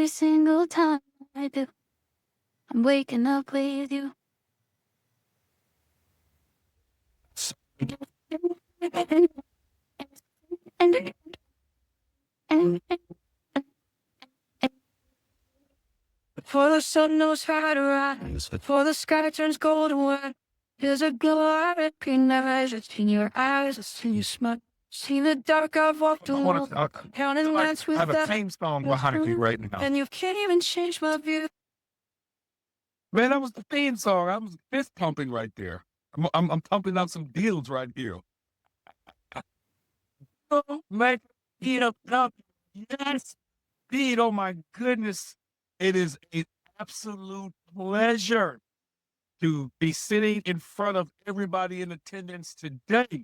every single time I do. I'm waking up with you. Before the sun knows how to rise, before the sky turns golden white, there's a glow I recognize. It's in your eyes, it's in your smile. See the dark I've walked alone, counting nights with that. I have a theme song behind me right now. And you can't even change my view. Man, that was the theme song. I was fist pumping right there. I'm pumping out some deals right here. Oh my, yes, Pete. Oh my goodness, it is an absolute pleasure to be sitting in front of everybody in attendance today.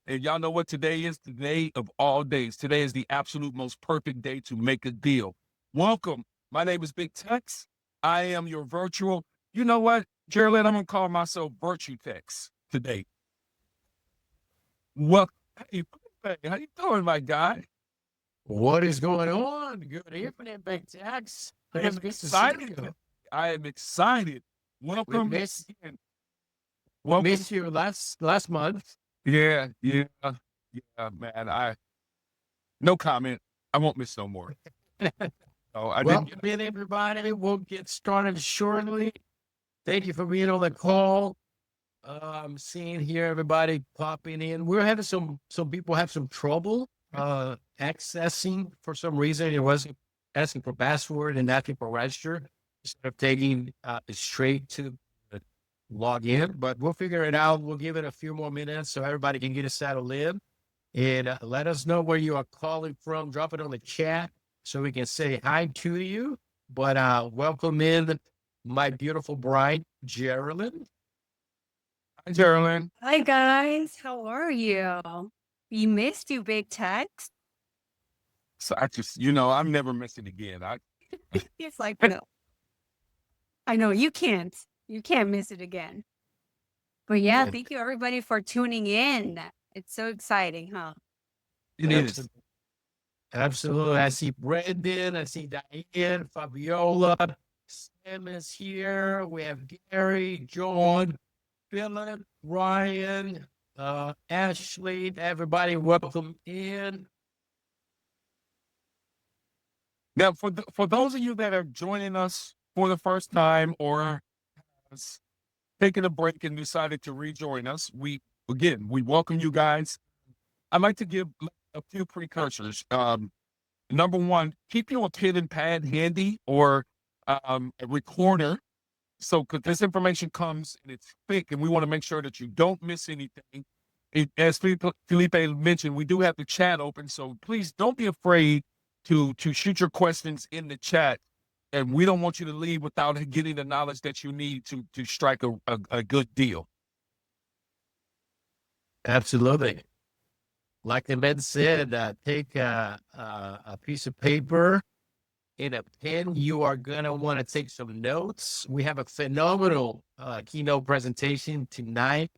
And y'all know what today is? The day of all days. Today is the absolute most perfect day to make a deal. Welcome. My name is Big Tex. I am your virtual. You know what, Geraldine? I'm gonna call myself Virtue Tex today. Well, hey, how you doing, my guy? What is going on? Good evening, Big Tex. I am excited. I am excited. Welcome. We missed you last month. Yeah, man. No comment. I won't miss no more. Welcome in, everybody. We'll get started shortly. Thank you for being on the call. I'm seeing here everybody popping in. We're having some people have some trouble accessing for some reason. It wasn't asking for password and asking for register instead of taking it straight to log in. But we'll figure it out. We'll give it a few more minutes so everybody can get settled in. And let us know where you are calling from. Drop it on the chat so we can say hi to you. But welcome in my beautiful bride, Geraldine. Hi, Geraldine. Hi, guys. How are you? We missed you, Big Tex. So I'm never missing again. It's like, no. I know you can't. You can't miss it again. But yeah, thank you everybody for tuning in. It's so exciting, huh? It is. Absolutely. I see Brandon. I see Diane, Fabiola. Sam is here. We have Gary, John, Philip, Ryan, Ashley. Everybody, welcome in. Now, for those of you that are joining us for the first time or taking a break and decided to rejoin us, we welcome you guys. I'd like to give a few precursors. Number one, keep your pen and pad handy or a recorder. So, because this information comes and it's thick, and we want to make sure that you don't miss anything. As Felipe mentioned, we do have the chat open, so please don't be afraid to shoot your questions in the chat. And we don't want you to leave without getting the knowledge that you need to strike a good deal. Absolutely. Like the man said, take a piece of paper and a pen. You are going to want to take some notes. We have a phenomenal keynote presentation tonight.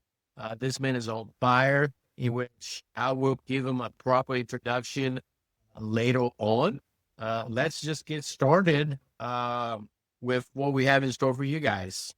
This man is on fire, in which I will give him a proper introduction later on. Let's just get started with what we have in store for you guys.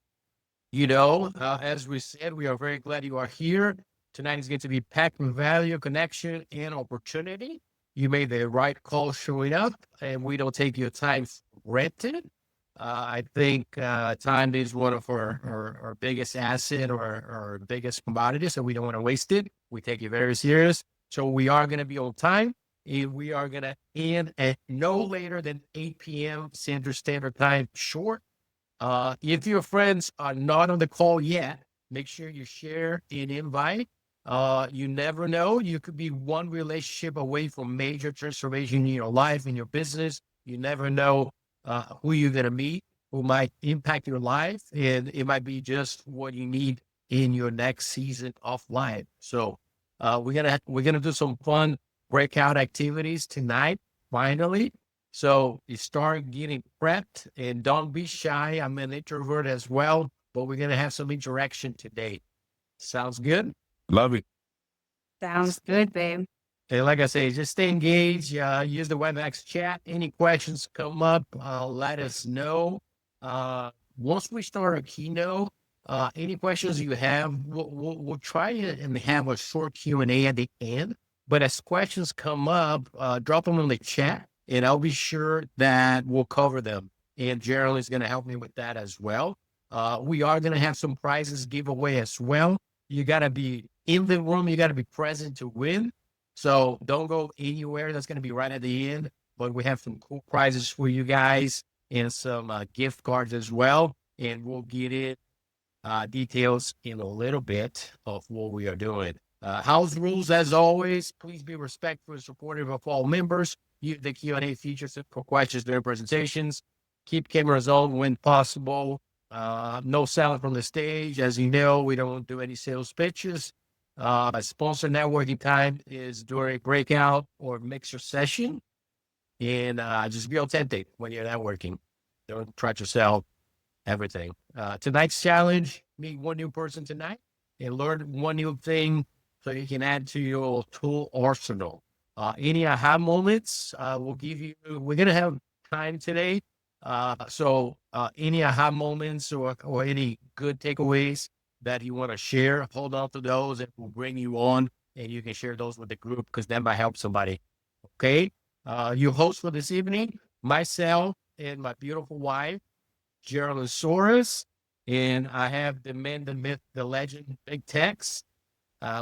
As we said, we are very glad you are here. Tonight is going to be packed with value, connection, and opportunity. You made the right call showing up, and we don't take your time for granted. I think time is one of our biggest asset or our biggest commodity, so we don't want to waste it. We take it very serious. So we are going to be on time. And we are going to end at no later than 8 p.m. Central Standard Time short. If your friends are not on the call yet, make sure you share an invite. You never know. You could be one relationship away from major transformation in your life, in your business. You never know who you're going to meet, who might impact your life. And it might be just what you need in your next season of life. So we're gonna do some fun breakout activities tonight, finally. So you start getting prepped and don't be shy. I'm an introvert as well, but we're going to have some interaction today. Sounds good? Love it. Sounds good, babe. And like I say, just stay engaged. Use the WebEx chat. Any questions come up, let us know. Once we start a keynote, any questions you have, we'll try and have a short Q&A at the end. But as questions come up, drop them in the chat, and I'll be sure that we'll cover them. And Gerald is going to help me with that as well. We are going to have some prizes giveaway as well. You got to be in the room. You got to be present to win. So don't go anywhere. That's going to be right at the end. But we have some cool prizes for you guys and some gift cards as well. And we'll get it details in a little bit of what we are doing. House rules, as always, please be respectful and supportive of all members. Use the Q&A features for questions during presentations. Keep cameras on when possible. No selling from the stage. As you know, we don't do any sales pitches. Sponsor networking time is during breakout or mixer session. And just be authentic when you're networking. Don't try to sell everything. Tonight's challenge, meet one new person tonight and learn one new thing so you can add to your tool arsenal. Any aha moments, we'll give you, we're going to have time today. So any aha moments or any good takeaways that you want to share, hold on to those and we'll bring you on and you can share those with the group because that might help somebody. Okay. Your host for this evening, myself and my beautiful wife, Gerald Soros, and I have the man, the myth, the legend, Big Tex,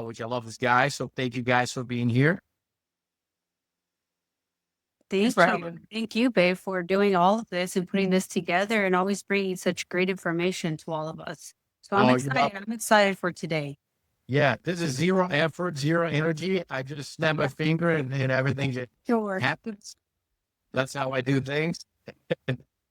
which I love this guy. So thank you guys for being here. Thank you, babe, for doing all of this and putting this together and always bringing such great information to all of us. So I'm excited. I'm excited for today. Yeah, this is zero effort, zero energy. I just snap my finger and everything just happens. That's how I do things.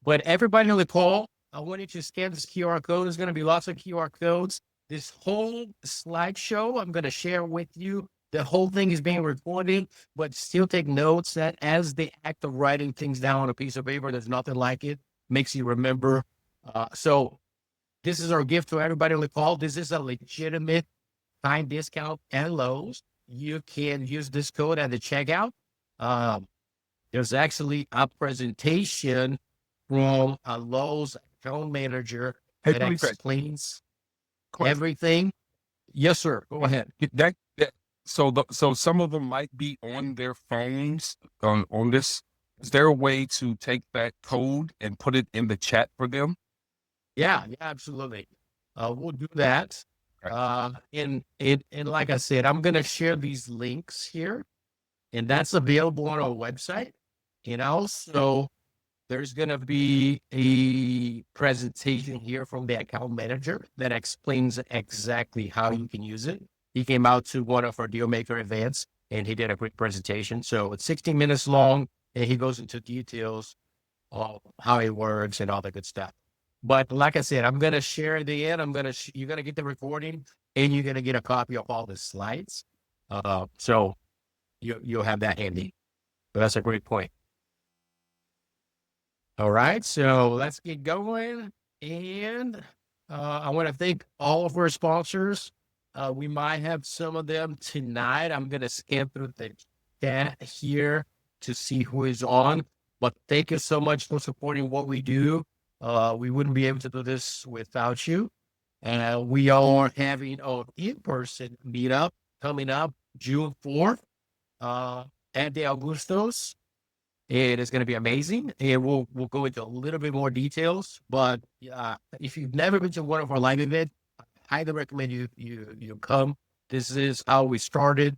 But everybody on the call, I want you to scan this QR code. There's going to be lots of QR codes. This whole slideshow, I'm going to share with you. The whole thing is being recorded, but still take notes that as the act of writing things down on a piece of paper, there's nothing like it. Makes you remember. So this is our gift to everybody on the call. This is a legitimate time discount at Lowe's. You can use this code at the checkout. There's actually a presentation from a Lowe's account manager that explains everything. Yes, sir. Go ahead. So some of them might be on their phones on this. Is there a way to take that code and put it in the chat for them? Yeah, absolutely. We'll do that. And like I said, I'm going to share these links here, and that's available on our website. And also, there's going to be a presentation here from the account manager that explains exactly how you can use it. He came out to one of our deal maker events and he did a quick presentation. So it's 16 minutes long and he goes into details of how it works and all the good stuff. But like I said, I'm going to share at the end. You're going to get the recording and you're going to get a copy of all the slides. So you'll have that handy. But that's a great point. All right, so let's get going. And I want to thank all of our sponsors. We might have some of them tonight. I'm going to scan through the chat here to see who is on. But thank you so much for supporting what we do. We wouldn't be able to do this without you. And we are having an in-person meetup coming up June 4th at the Augustos. It is going to be amazing. And we'll go into a little bit more details. But if you've never been to one of our live events, I highly recommend you come. This is how we started.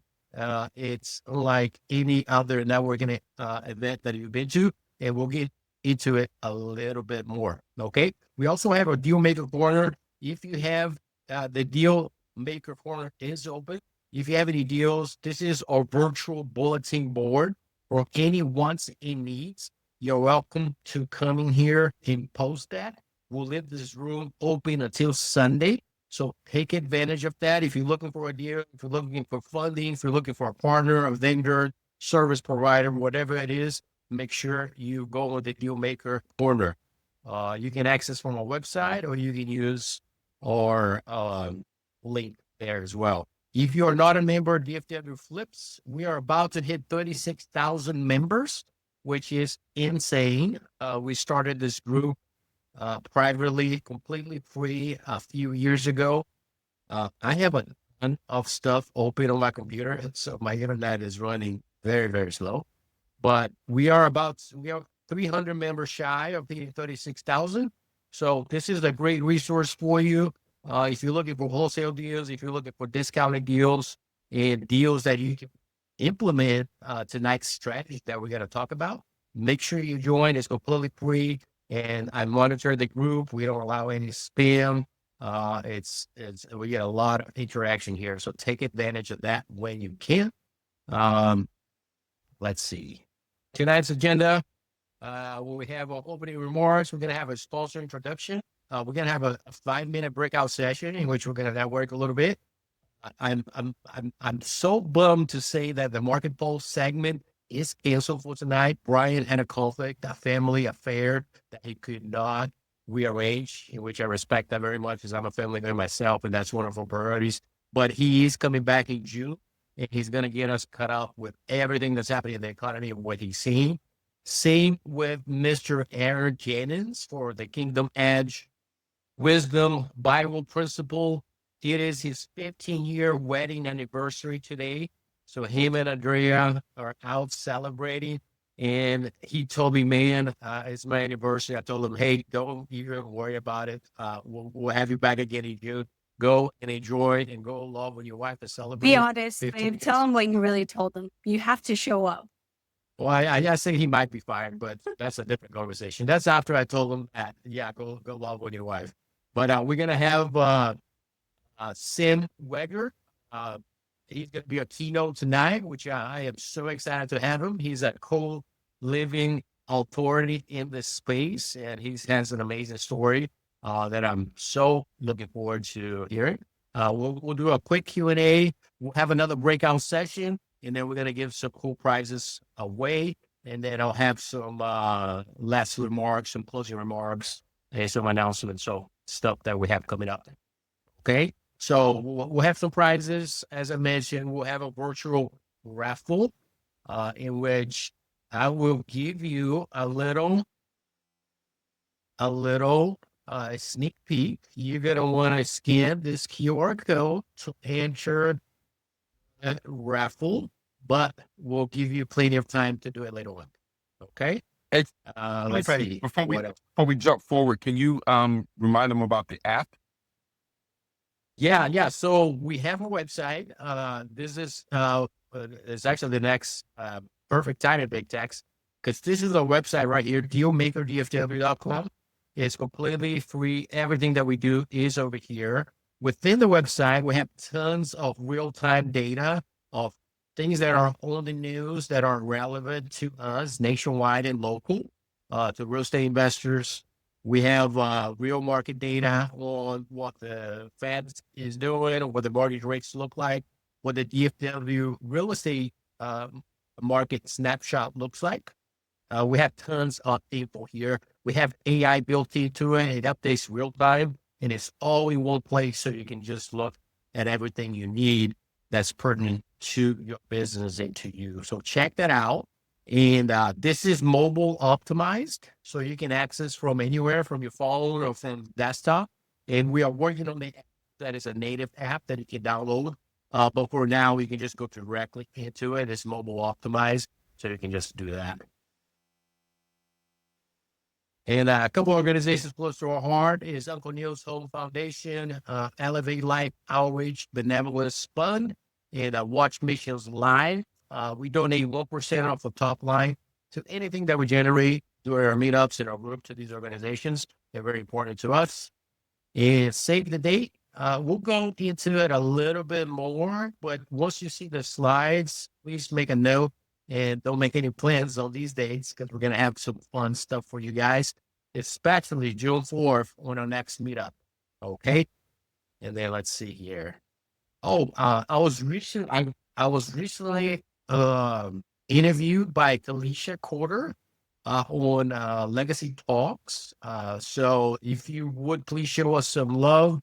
It's like any other networking event that you've been to, and we'll get into it a little bit more. Okay. We also have a deal maker corner. If you have the deal maker corner is open. If you have any deals, this is our virtual bulletin board for any wants and needs. You're welcome to come in here and post that. We'll leave this room open until Sunday. So take advantage of that. If you're looking for a deal, if you're looking for funding, if you're looking for a partner, a vendor, service provider, whatever it is, make sure you go on the deal maker corner. You can access from our website or you can use our link there as well. If you are not a member of DFW Flips, we are about to hit 36,000 members, which is insane. We started this group privately, completely free a few years ago. I have a ton of stuff open on my computer, so my internet is running very, very slow. But we are 300 members shy of hitting 36,000. So this is a great resource for you. If you're looking for wholesale deals, if you're looking for discounted deals and deals that you can implement tonight's strategy that we're going to talk about, make sure you join. It's completely free. And I monitor the group. We don't allow any spam. We get a lot of interaction here. So take advantage of that when you can. Let's see. Tonight's agenda, we have our opening remarks. We're going to have a sponsor introduction. We're going to have a 5-minute breakout session in which we're going to network a little bit. I'm so bummed to say that the Market Pulse segment is canceled for tonight. Brian had a conflict, a family affair that he could not rearrange, in which I respect that very much because I'm a family man myself, and that's one of our priorities. But he is coming back in June, and he's going to get us cut up with everything that's happening in the economy and what he's seeing. Same with Mr. Aaron Jennings for the Kingdom Edge Wisdom Bible Principle. It is his 15-year wedding anniversary today. So him and Andrea are out celebrating. And he told me, man, it's my anniversary. I told him, hey, don't even worry about it. We'll have you back again in June. Go and enjoy it and go along with your wife to celebrate. Be honest, babe. Tell him what you really told him. You have to show up. Well, I say he might be fired, but that's a different conversation. That's after I told him that, go along with your wife. But we're going to have Sim Weger. He's going to be a keynote tonight, which I am so excited to have him. He's a co-living authority in this space, and he has an amazing story that I'm so looking forward to hearing. We'll do a quick Q&A. We'll have another breakout session, and then we're going to give some cool prizes away. And then I'll have some last remarks, some closing remarks, and some announcements, so stuff that we have coming up. Okay? So we'll have some prizes. As I mentioned, we'll have a virtual raffle in which I will give you a little sneak peek. You're going to want to scan this QR code to enter that raffle, but we'll give you plenty of time to do it later on. Okay? Let's see. Before we jump forward, can you remind them about the app? Yeah. So we have a website. This is it's actually the next perfect time in big text, because this is a website right here, dealmakerdfw.com. It's completely free. Everything that we do is over here. Within the website, we have tons of real-time data of things that are on the news that are relevant to us nationwide and local, to real estate investors. We have real market data on what the Fed is doing, what the mortgage rates look like, what the DFW real estate market snapshot looks like. We have tons of info here. We have AI built into it. It updates real time, and it's all in one place, so you can just look at everything you need that's pertinent to your business and to you. So check that out. And this is mobile optimized, so you can access from anywhere, from your phone or from desktop. And we are working on the app that is a native app that you can download. But for now, we can just go directly into it. It's mobile optimized, so you can just do that. And a couple organizations close to our heart is Uncle Neil's Home Foundation, Elevate Life Outreach Benevolence Fund, and Watch Missions Live. We donate 1% off the top line to anything that we generate during our meetups and our group to these organizations. They're very important to us. And save the date. We'll go into it a little bit more, but once you see the slides, please make a note and don't make any plans on these dates, because we're going to have some fun stuff for you guys, especially June 4th on our next meetup. Okay. And then let's see here. I was recently interviewed by Alicia Corder on Legacy Talks. So if you would please show us some love,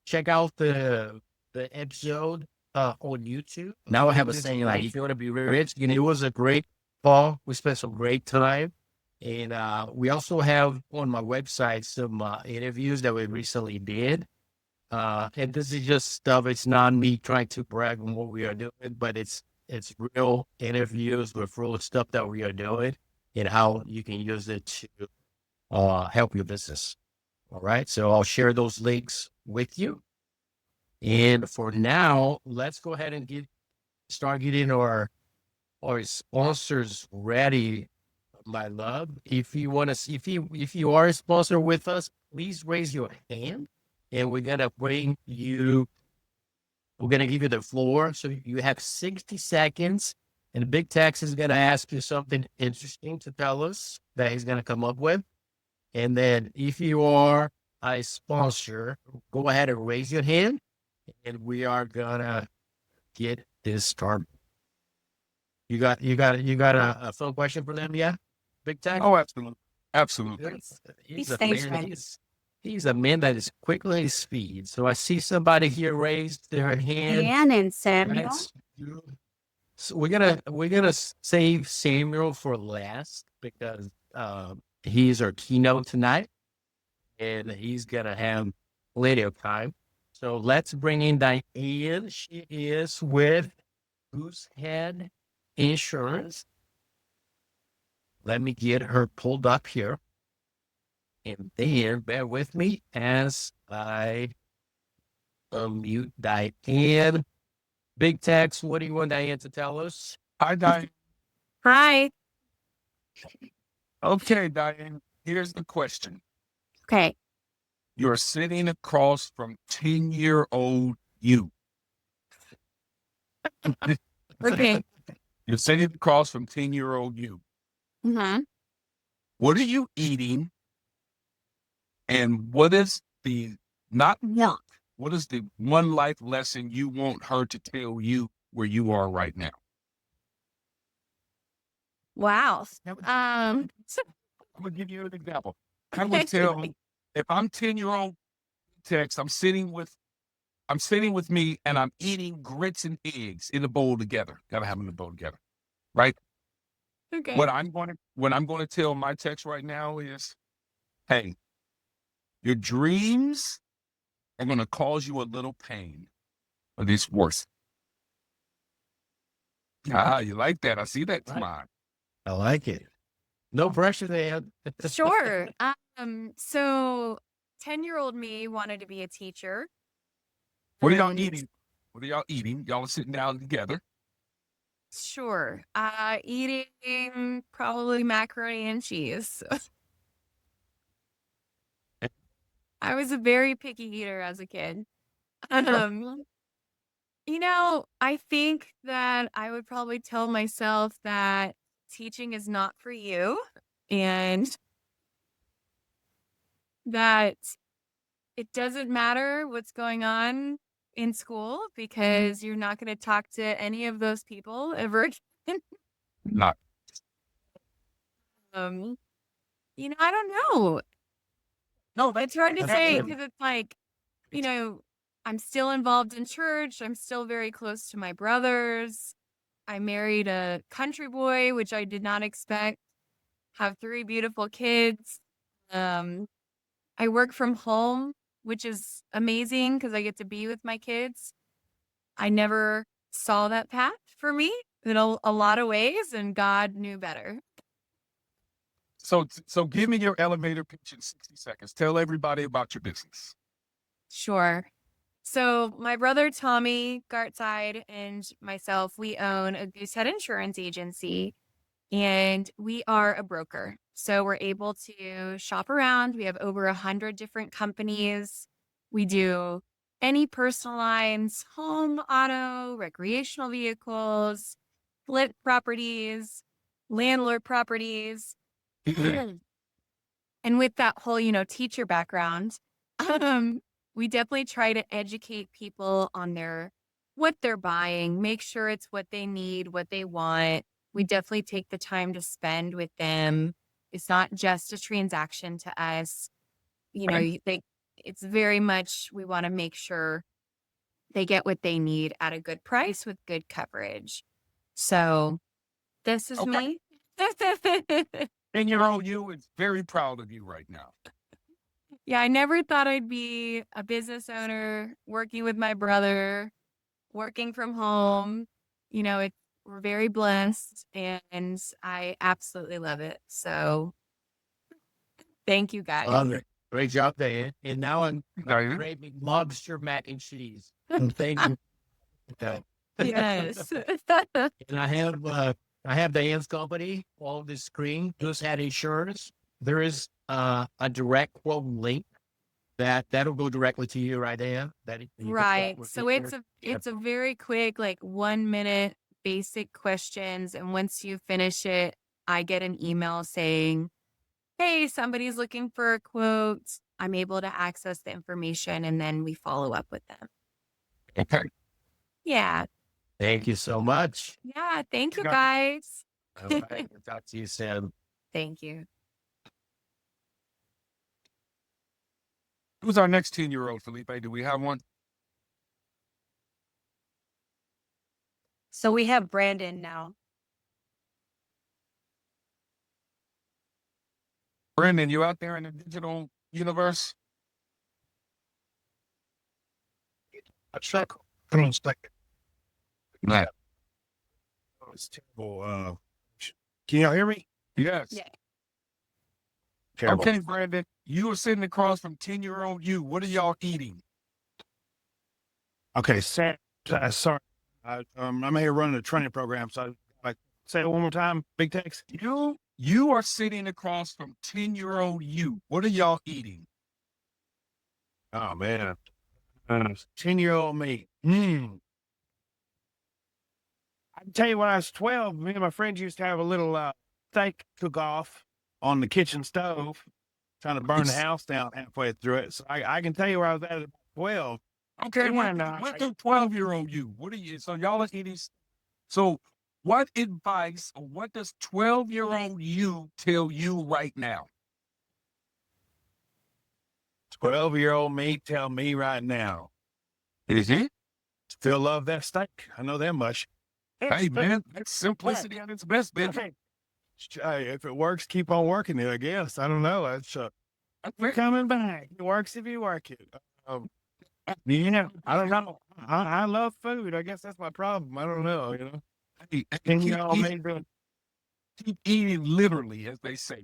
check out the the episode on YouTube. Now I have a saying like, if you want to be rich, it was a great fall. We spent some great time. And we also have on my website some interviews that we recently did. And this is just stuff. It's not me trying to brag on what we are doing, but it's real interviews with real stuff that we are doing and how you can use it to help your business. All right. So I'll share those links with you. And for now, let's go ahead and start getting our sponsors ready, my love. If you want to see, if you are a sponsor with us, please raise your hand, and we're gonna bring you. We're gonna give you the floor, so you have 60 seconds, and Big Tex is gonna ask you something interesting to tell us that he's gonna come up with, and then if you are a sponsor, go ahead and raise your hand, and we are gonna get this started. You got a phone question for them, yeah? Big Tex? Oh, absolutely. Absolutely. He's a man that is quick on his speed. So I see somebody here raise their hand. Dan and Samuel. So we're gonna save Samuel for last because he's our keynote tonight, and he's gonna have plenty of time. So let's bring in Diane. She is with Goosehead Insurance. Let me get her pulled up here. And then bear with me as I unmute Diane. Big Tex, what do you want Diane to tell us? Hi, Diane. Hi. Okay, Diane, here's the question. Okay. You're sitting across from 10-year-old you. Okay. You're sitting across from 10-year-old you. Mm-hmm. What are you eating? And what is the what is the one life lesson you want her to tell you where you are right now? Wow. I'm gonna give you an example. I would tell if I'm 10-year-old Tex, I'm sitting with me and I'm eating grits and eggs in a bowl together. Gotta have them in a bowl together. Right? Okay. What I'm gonna tell my Tex right now is, hey, your dreams are going to cause you a little pain, but it's worth it. Ah, you like that? I see that smile. I like it. No pressure there. Sure. So 10-year-old me wanted to be a teacher. What are y'all eating? What are y'all eating? Y'all are sitting down together. Sure. Eating probably macaroni and cheese. I was a very picky eater as a kid. I think that I would probably tell myself that teaching is not for you and that it doesn't matter what's going on in school because you're not going to talk to any of those people ever again. Not. I don't know. No, it's hard to say because it's like, I'm still involved in church. I'm still very close to my brothers. I married a country boy, which I did not expect. Have 3 beautiful kids. I work from home, which is amazing because I get to be with my kids. I never saw that path for me in a lot of ways, and God knew better. So give me your elevator pitch in 60 seconds. Tell everybody about your business. Sure. So my brother Tommy Gartside and myself, we own a Goosehead Insurance Agency, and we are a broker. So we're able to shop around. We have over 100 different companies. We do any personal lines, home, auto, recreational vehicles, flip properties, landlord properties. And with that whole, teacher background, we definitely try to educate people on what they're buying, make sure it's what they need, what they want. We definitely take the time to spend with them. It's not just a transaction to us. Right. It's very much, we want to make sure they get what they need at a good price with good coverage. So this is me. 10-year-old you is very proud of you right now. Yeah, I never thought I'd be a business owner, working with my brother, working from home. You know, we're very blessed and I absolutely love it. So thank you guys. Love it. Great job, Diane. And now I'm Diane? craving lobster mac and cheese. Thank you. Okay. Yes. And I have Diane's company, all of this screen, just had insurance. There is a direct quote link that'll go directly to you, right, Diane? Right. So it's a very quick, like 1 minute basic questions. And once you finish it, I get an email saying, hey, somebody's looking for a quote. I'm able to access the information and then we follow up with them. Okay. Yeah. Thank you so much. Yeah. Thank you guys. All right. We'll talk to you soon. Thank you. Who's our next 10-year-old, Felipe? Do we have one? So we have Brandon now. Brandon, you out there in the digital universe? A check. Hold on a second. Yeah. Oh, it's terrible. Can y'all hear me? Yes. Yeah. Terrible. Okay, Brandon, you are sitting across from 10-year-old you. What are y'all eating? Okay, sorry. I'm here running a training program, so say it one more time. Big text. You are sitting across from 10-year-old you. What are y'all eating? Oh man, 10-year-old me. I can tell you when I was 12, me and my friends used to have a little steak cook-off on the kitchen stove, trying to burn the house down halfway through it. So I can tell you where I was at 12. Okay, what the 12-year-old you? What are you? So y'all are eating. So what advice or what does 12-year-old you tell you right now? 12-year-old me tell me right now. Is it? Still love that steak. I know that much. Hey, man, that's simplicity at its best, baby. Hey, if it works, keep on working it, I guess. I don't know. It's we're coming back. It works if you work it. Yeah, I don't know. I love food. I guess that's my problem. I don't know, you know. Hey, And keep, you know, eating, keep eating literally, as they say.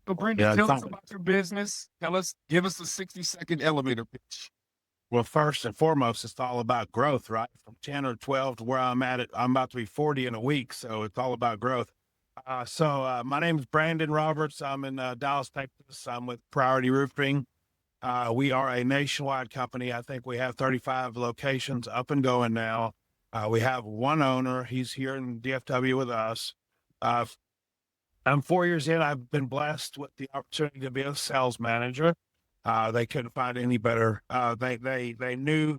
So, Brandon, Yeah, tell us something. about your business. Give us a 60-second elevator pitch. Well, first and foremost, it's all about growth, right? From 10 or 12 to where I'm at it. I'm about to be 40 in a week, so it's all about growth. My name is Brandon Roberts. I'm in Dallas, Texas. I'm with Priority Roofing. We are a nationwide company. I think we have 35 locations up and going now. We have one owner. He's here in DFW with us. I'm 4 years in. I've been blessed with the opportunity to be a sales manager. They couldn't find any better. They knew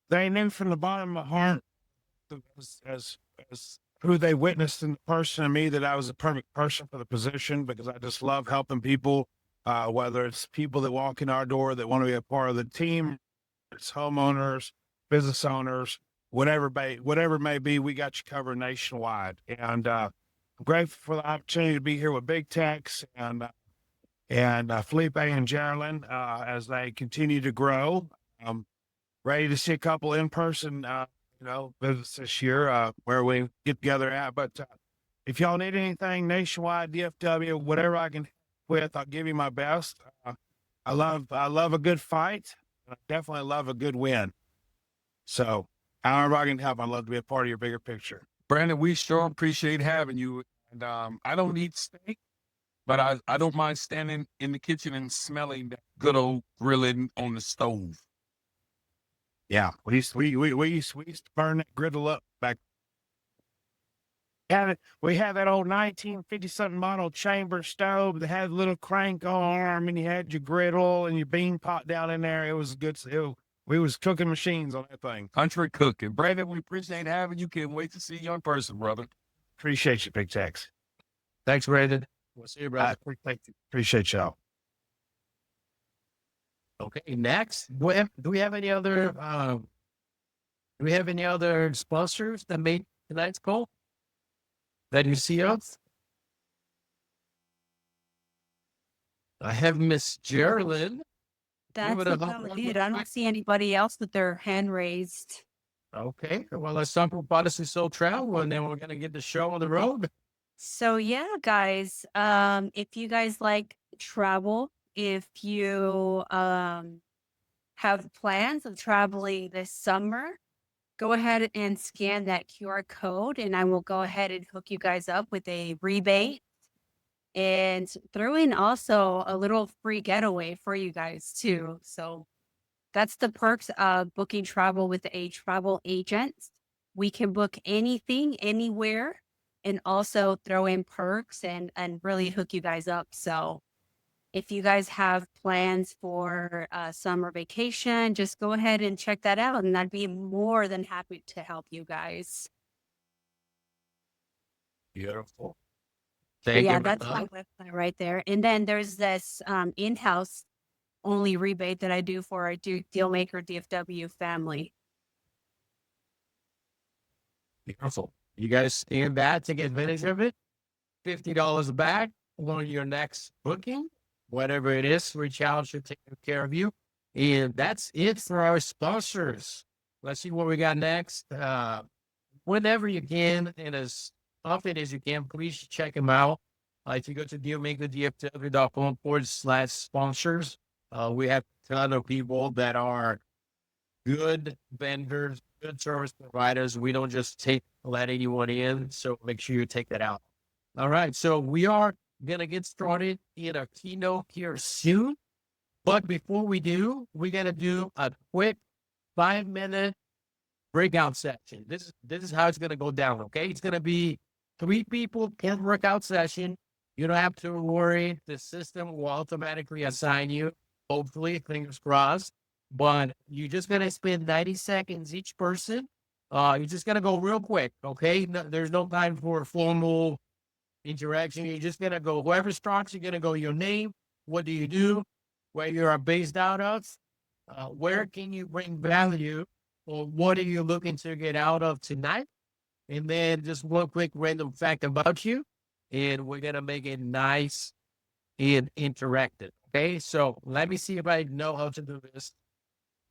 from the bottom of my heart as who they witnessed in the person in me that I was the perfect person for the position, because I just love helping people, whether it's people that walk in our door that want to be a part of the team, it's homeowners, business owners, whatever it may be, we got you covered nationwide. And I'm grateful for the opportunity to be here with Big Tex and Felipe and Geraldine as they continue to grow. Ready to see a couple in-person, visits this year where we get together at. But if y'all need anything nationwide, DFW, whatever I can help with, I'll give you my best. I love a good fight. I definitely love a good win. So however I can help, I'd love to be a part of your bigger picture. Brandon, we sure appreciate having you. And I don't eat steak, but I don't mind standing in the kitchen and smelling that good old grilling on the stove. Yeah, we used to burn that griddle up back. We had that old 1950-something model chamber stove that had a little crank arm, and you had your griddle and your bean pot down in there. It was good. We was cooking machines on that thing. Country cooking. Brandon, we appreciate having you. Can't wait to see you in person, brother. Appreciate you, Big Tex. Thanks, Brandon. We'll see you, brother. Appreciate y'all. Okay, next, do we have any other sponsors that made tonight's call that you see us? I have Miss Geraldine. That's it a about hot it. one. I don't see anybody else with their hand raised. Okay, well, let's talk about Odyssey Soul Travel, and then we're gonna get the show on the road. So yeah, guys, if you guys like travel, if you have plans of traveling this summer, go ahead and scan that QR code and I will go ahead and hook you guys up with a rebate and throw in also a little free getaway for you guys too. So that's the perks of booking travel with a travel agent. We can book anything, anywhere, and also throw in perks and really hook you guys up. So if you guys have plans for summer vacation, just go ahead and check that out. And I'd be more than happy to help you guys. Beautiful. But Thank yeah, you. that's my website right there. And then there's this in-house only rebate that I do for our Dealmaker DFW family. Beautiful. You guys stand back, take advantage of it. $50 back on your next booking, whatever it is. Reach out, should take care of you. And that's it for our sponsors. Let's see what we got next. Whenever you can, and as often as you can, please check them out. If you go to dealmakerdfw.com/sponsors, we have a ton of people that are good vendors, good service providers. We don't just let anyone in. So make sure you take that out. All right. So we are going to get started in our keynote here soon. But before we do, we're going to do a quick 5-minute breakout session. This is how it's going to go down. Okay. It's going to be 3 people per workout session. You don't have to worry. The system will automatically assign you, hopefully, fingers crossed. But you're just going to spend 90 seconds each person. You're just going to go real quick. Okay. No, there's no time for formal interaction. You're just going to go, whoever starts, you're going to go your name. What do you do? Where you are based out of? Where can you bring value? Or what are you looking to get out of tonight? And then just one quick random fact about you. And we're going to make it nice and interactive. Okay. So let me see if I know how to do this.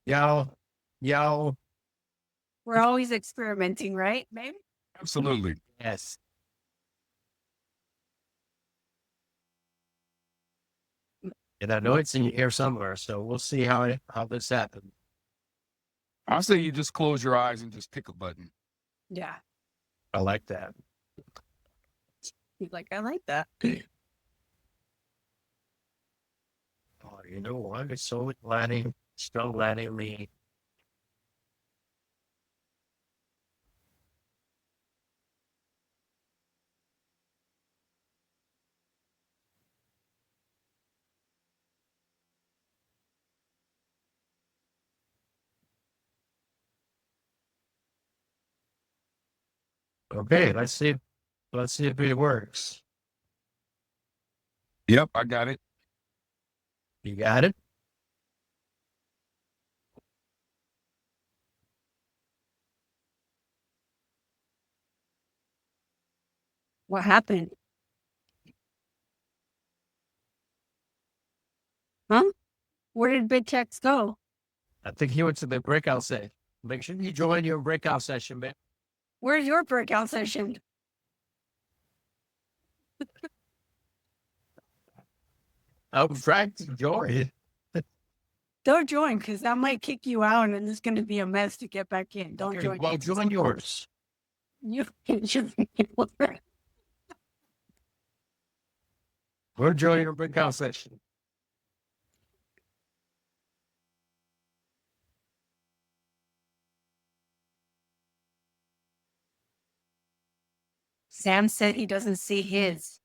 Y'all. We're always experimenting, right, babe? Absolutely. Yes. And I know it's in here somewhere. So we'll see how this happens. I say you just close your eyes and just pick a button. Yeah. I like that. He's like, I like that. Oh, you know what? It's so letting me. Okay, let's see if it works. Yep, I got it. You got it? What happened? Huh? Where did Big Tex go? I think he went to the breakout session. Make sure you join your breakout session, man. Where's your breakout session? I'm trying to join. Don't join because that might kick you out and it's going to be a mess to get back in. Don't Okay, join. well, join yours. You can join. We're joining your breakout session. Sam said he doesn't see his.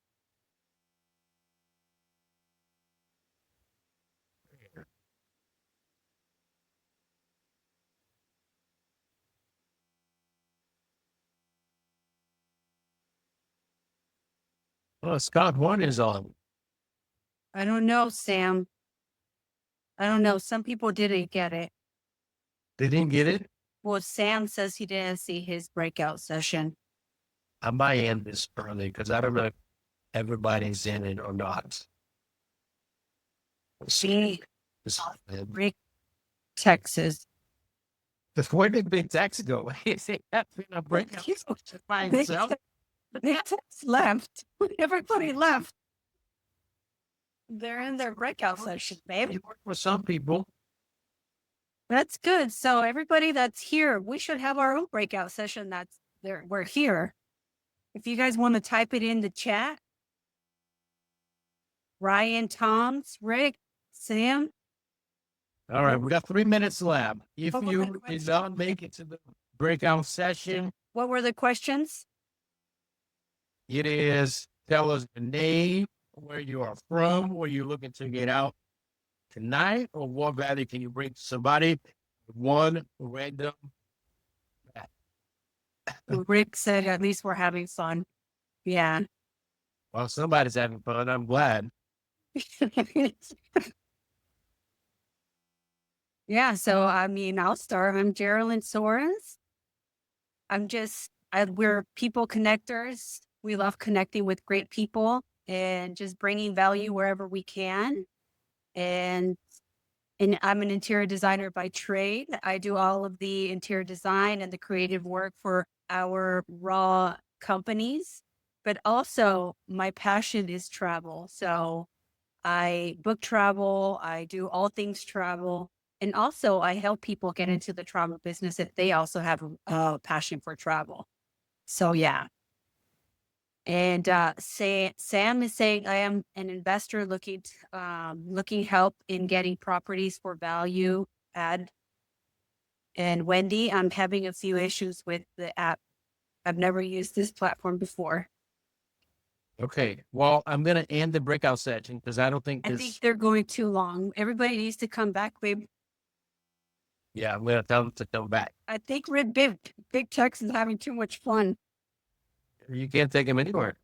Well, Scott 1 is on. I don't know, Sam. I don't know. Some people didn't get it. They didn't get it. Well, Sam says he didn't see his breakout session. I might end this early because I don't know if everybody's in it or not. See, This- Rick, Texas. Where did Big Tex go? Is he having a breakout by himself? Tex left. Everybody left. They're in their breakout session, babe. It worked for some people. That's good. So everybody that's here, we should have our own breakout session. That's there. We're here. If you guys want to type it in the chat, Ryan, Tom's, Rick, Sam. All right, we got 3 minutes left. If What were you the did questions? not make it to the breakout session, What were the questions? it is tell us the name, where you are from, where you're looking to get out tonight, or what value can you bring to somebody? One random. Rick said, at least we're having fun. Yeah. Well, somebody's having fun. I'm glad. Yeah. So, I mean, I'll start. I'm Geraldine Sorens. We're people connectors. We love connecting with great people and just bringing value wherever we can. And I'm an interior designer by trade. I do all of the interior design and the creative work for our raw companies, but also my passion is travel. So I book travel, I do all things travel, and also I help people get into the travel business if they also have a passion for travel. So yeah. And Sam is saying I am an investor looking help in getting properties for value add. And Wendy, I'm having a few issues with the app. I've never used this platform before. Okay. Well, I'm going to end the breakout session because I don't think I this. think they're going too long. Everybody needs to come back, babe. Yeah, I'm going to tell them to come back. I think Big Tex is having too much fun. You can't take them anywhere.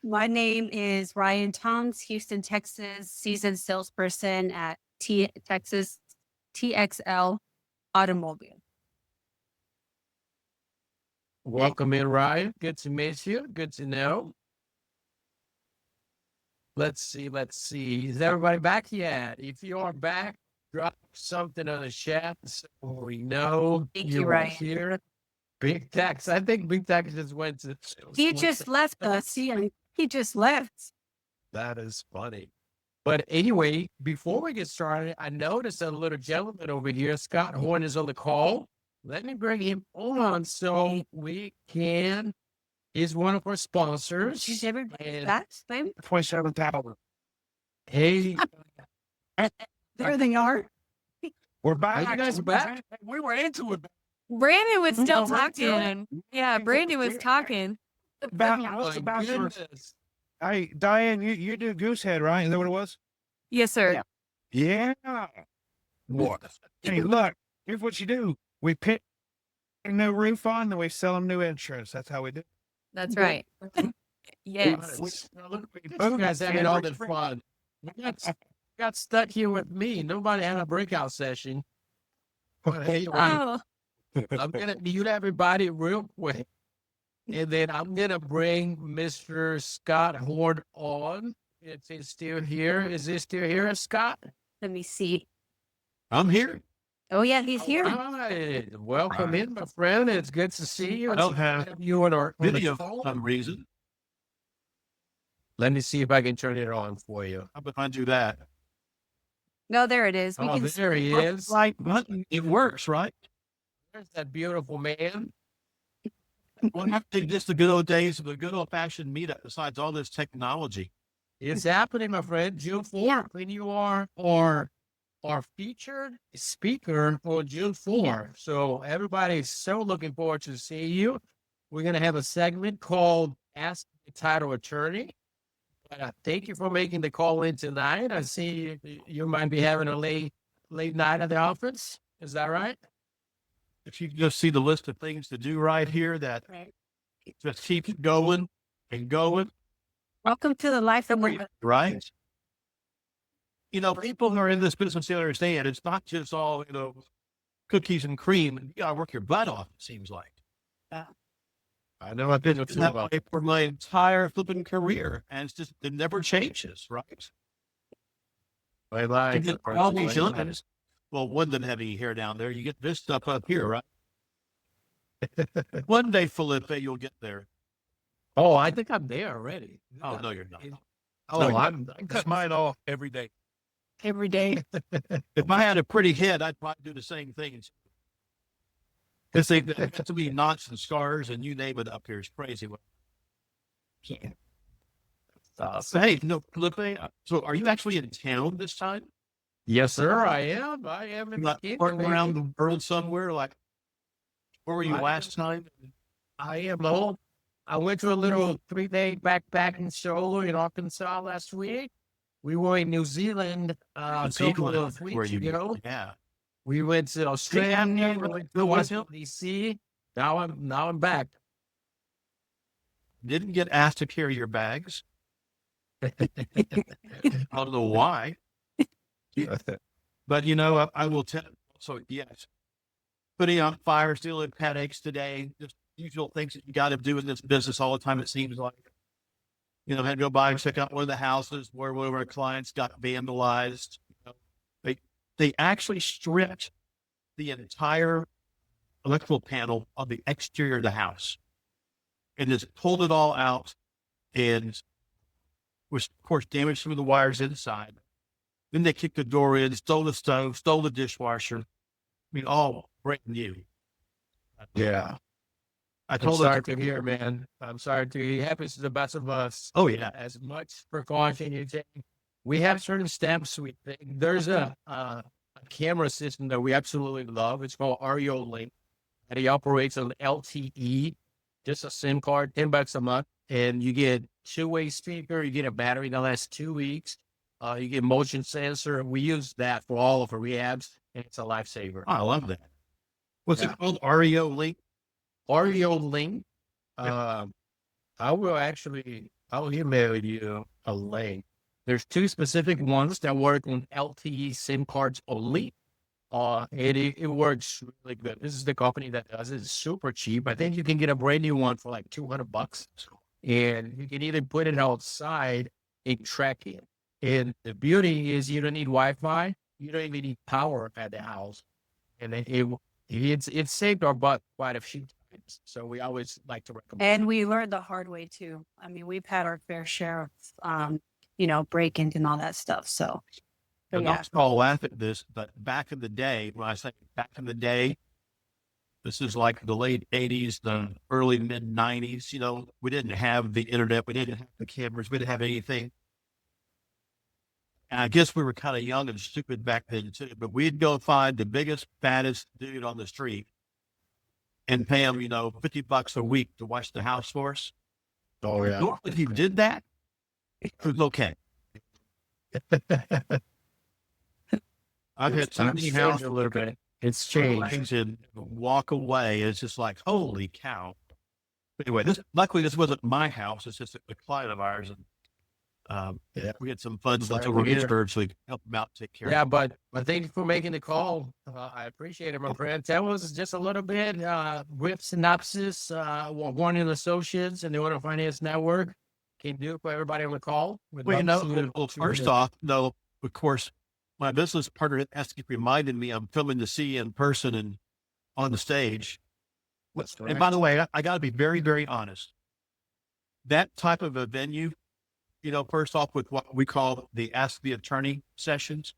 My name is Ryan Toms, Houston, Texas, seasoned salesperson at Texas TXL Automobile. Welcome in, Ryan. Good to meet you. Good to know. Let's see. Is everybody back yet? If you are back, drop something on the chat so we know Thank you, are Ryan. here. Big Tex. I think Big Tex just went to. He just left us. He just left. That is funny. But anyway, before we get started, I noticed a little gentleman over here, Scott Horn, is on the call. Let me bring him on so we can. He's one of our sponsors. She's everybody And- back, babe. 27,000. Hey, There they are. We're are back. you guys back? We were into it. Brandon was still Oh, right, talking. Yeah, Brandon was talking. About, My about your, goodness. hey, Diane, you do Goosehead, right? Is that what it was? Yes, sir. Yeah. What? Hey, look, here's what you do. We pick a new roof on, then we sell them new insurance. That's how we do it. That's right. Yes. Look, you guys having all this fun. We got stuck here with me. Nobody had a breakout session. But hey, Oh, I'm gonna mute everybody real quick, and then I'm gonna bring Mr. Scott Horn on. Is he still here? Is he still here, Scott? Let me see. I'm here. Oh yeah, he's here. Hi. Welcome in, my friend. It's good to see you. I don't have you on our on the video phone. for some reason. Let me see if I can turn it on for you. How about I do that? No, there it is. We Oh, can there he is. Like button. It works, right? There's that beautiful man. Well, I think just the good old days of the good old fashioned meetup besides all this technology. It's happening, my friend. June 4th, when you are our featured speaker on June 4th. So everybody's so looking forward to seeing you. We're going to have a segment called Ask the Title Attorney. Thank you for making the call in tonight. I see you might be having a late night at the office. Is that right? If you just see the list of things to do right here, that just keeps going and going, welcome to the life that we're right? people who are in this business, they understand it's not just all, cookies and cream. You gotta work your butt off, it seems like. Yeah. I know I've been with that way for my entire flipping career, and it never changes, right? I like all these youngins. Well, one doesn't have any hair down there. You get this stuff up here, right? One day, Felipe, you'll get there. Oh, I think I'm there already. Oh, no, you're not. Oh, I'm Cut mine off every day. Every day. if I had a pretty head, I'd probably do the same thing. Because they have to be knots and scars and you name it up here. It's crazy. So, hey, Felipe, so are you actually in town this time? Yes, sir, I am. I am in around the world somewhere. Like, where were you last time? I am home. I went to a little 3-day backpacking show in Arkansas last week. We were in New Zealand a couple of weeks ago. Yeah. We went to Australia, we went to Washington, D.C. Now I'm back. Didn't get asked to carry your bags. I don't know why. But I will tell. So yes, putting out fires, dealing with headaches today, just usual things that you got to do in this business all the time. It seems like, had to go by and check out one of the houses where one of our clients got vandalized. They actually stripped the entire electrical panel on the exterior of the house and just pulled it all out, and was, of course, damaged some of the wires inside. Then they kicked the door in, stole the stove, stole the dishwasher. I mean, all brand new. Yeah. I'm sorry to hear, man. I'm sorry to hear. It happens to the best of us. Oh, yeah. As much precaution you take. We have certain steps we take. There's a camera system that we absolutely love. It's called REO Link. And it operates on LTE, just a SIM card, $10 a month. And you get two-way speaker. You get a battery that lasts 2 weeks. You get motion sensor. We use that for all of our rehabs, and it's a lifesaver. Oh, I love that. What's it called? REO Link? REO Link. I'll email you a link. There's two specific ones that work on LTE SIM cards only. It works really good. This is the company that does it. It's super cheap. I think you can get a brand new one for like $200, and you can even put it outside and track it. And the beauty is you don't need Wi-Fi. You don't even need power at the house. And it's saved our butt quite a few times. So we always like to recommend. And we learned the hard way too. I mean, we've had our fair share of, break-ins and all that stuff. So, not all laugh at this, but back in the day, when I say back in the day, this is like the late 80s, the early mid 90s. We didn't have the internet. We didn't have the cameras. We didn't have anything. And I guess we were kind of young and stupid back then too, but we'd go find the biggest, fattest dude on the street and pay him, $50 a week to watch the house for us. Oh, yeah. If he did that, it was okay. I've had some house a little bit. It's changed. And walk away. It's just like, holy cow. But anyway, luckily this wasn't my house. It's just a client of ours. And we had some funds left over Pittsburgh, so we could help them out, take care of Yeah, but thank you for making the call. I appreciate it, my friend. Tell us just a little bit, brief synopsis, Warning Associates and the Owner Finance Network. Can you do it for everybody on the call? First off, of course, my business partner has to keep reminding me I'm filming the C in person and on the stage. And by the way, I got to be very, very honest. That type of a venue, first off with what we call the Ask the Attorney sessions,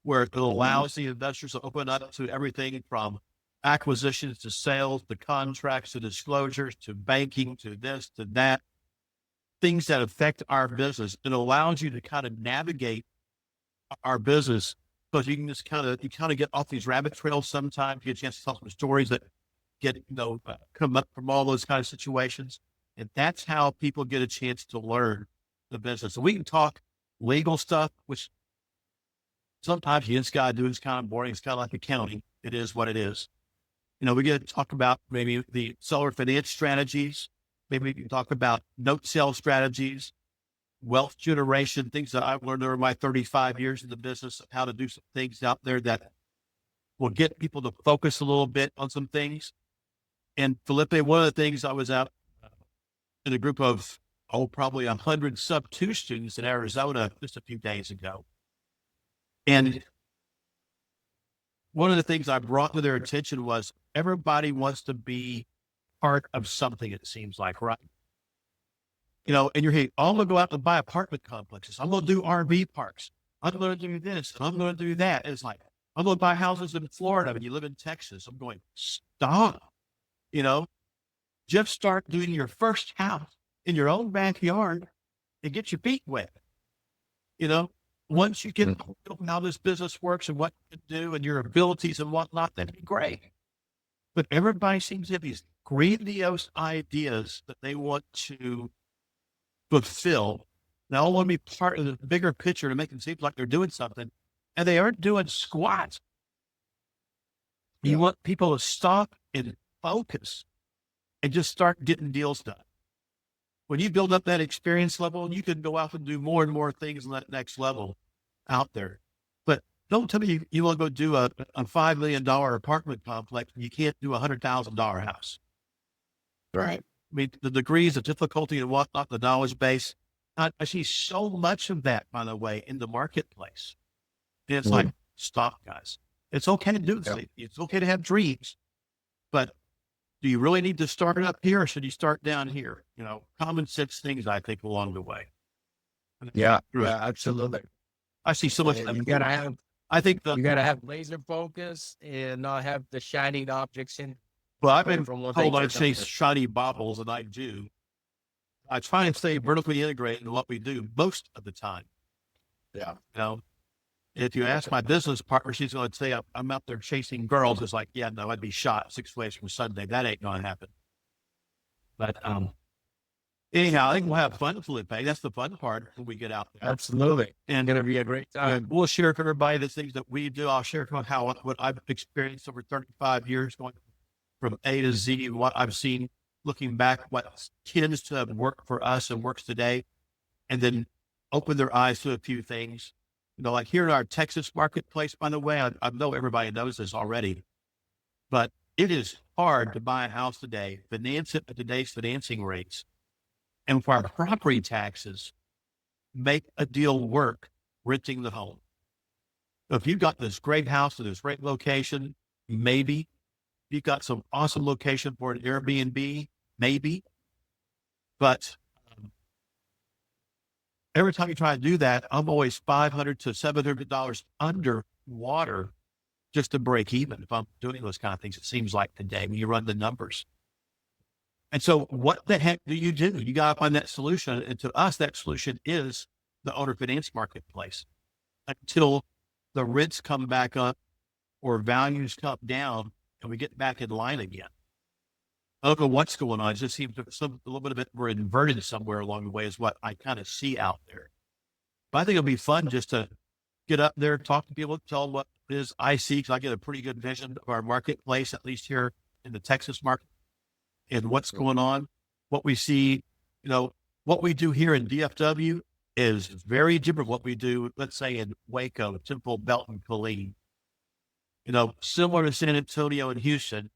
where it allows the investors to open up to everything from acquisitions to sales, to contracts, to disclosures, to banking, to this, to that, things that affect our business. It allows you to kind of navigate our business, because you can just kind of get off these rabbit trails sometimes. You get a chance to tell some stories that get, come up from all those kind of situations. And that's how people get a chance to learn the business. So we can talk legal stuff, which sometimes you just got to do. It's kind of boring. It's kind of like accounting. It is what it is. We get to talk about maybe the seller finance strategies. Maybe we can talk about note sale strategies. wealth generation, things that I've learned over my 35 years in the business, how to do some things out there that will get people to focus a little bit on some things. And Felipe, one of the things, I was out in a group of, probably 100 sub-2 students in Arizona just a few days ago. And one of the things I brought to their attention was everybody wants to be part of something, it seems like, right? You know, and you're here, I'm going to go out and buy apartment complexes. I'm going to do RV parks. I'm going to do this. And I'm going to do that. And it's like, I'm going to buy houses in Florida and you live in Texas. I'm going, stop, you know, just start doing your first house in your own backyard and get your feet wet. You know, once you get how this business works and what you can do and your abilities and whatnot, that'd be great. But everybody seems to have these grandiose ideas that they want to fulfill. They all want to be part of the bigger picture to make it seem like they're doing something, and they aren't doing squat. You want people to stop and focus and just start getting deals done. When you build up that experience level, you can go out and do more and more things on that next level out there. But don't tell me you want to go do a $5 million apartment complex and you can't do a $100,000 house. Right. I mean, the degrees of difficulty and whatnot, the knowledge base, I see so much of that, by the way, in the marketplace. And it's like, stop, guys. It's okay to do this. It's okay to have dreams, but do you really need to start up here or should you start down here? You know, common sense things, I think, along the way. Yeah, absolutely. I see so much. You gotta have, I think you gotta have laser focus and not have the shining objects in. Well, I've been from one told thing I to chase another. shiny baubles, and I do. I try and stay vertically integrated in what we do most of the time. Yeah. You know, if you ask my business partner, she's going to say, I'm out there chasing girls. It's like, yeah, no, I'd be shot 6 ways from Sunday. That ain't going to happen. But anyhow, I think we'll have fun, Felipe. That's the fun part when we get out there. Absolutely. And Gonna be a great time. we'll share with everybody the things that we do. I'll share what I've experienced over 35 years, going from A to Z, what I've seen, looking back, what tends to have worked for us and works today, and then open their eyes to a few things. You know, like here in our Texas marketplace, by the way, I know everybody knows this already, but it is hard to buy a house today, finance it at today's financing rates, and for our property taxes, make a deal work renting the home. So if you've got this great house in this great location, maybe. If you've got some awesome location for an Airbnb, maybe. But every time you try to do that, I'm always $500 to $700 under water just to break even if I'm doing those kind of things. It seems like today when you run the numbers. And so what the heck do? You got to find that solution. And to us, that solution is the owner finance marketplace until the rents come back up or values come down and we get back in line again. I don't know what's going on. It just seems a little bit of it, we're inverted somewhere along the way is what I kind of see out there. But I think it'll be fun just to get up there, talk to people, tell them what it is I see, because I get a pretty good vision of our marketplace, at least here in the Texas market, and what's going on. What we see, you know, what we do here in DFW is very different what we do, let's say, in Waco, Temple, Belton, Killeen. You know, similar to San Antonio and Houston.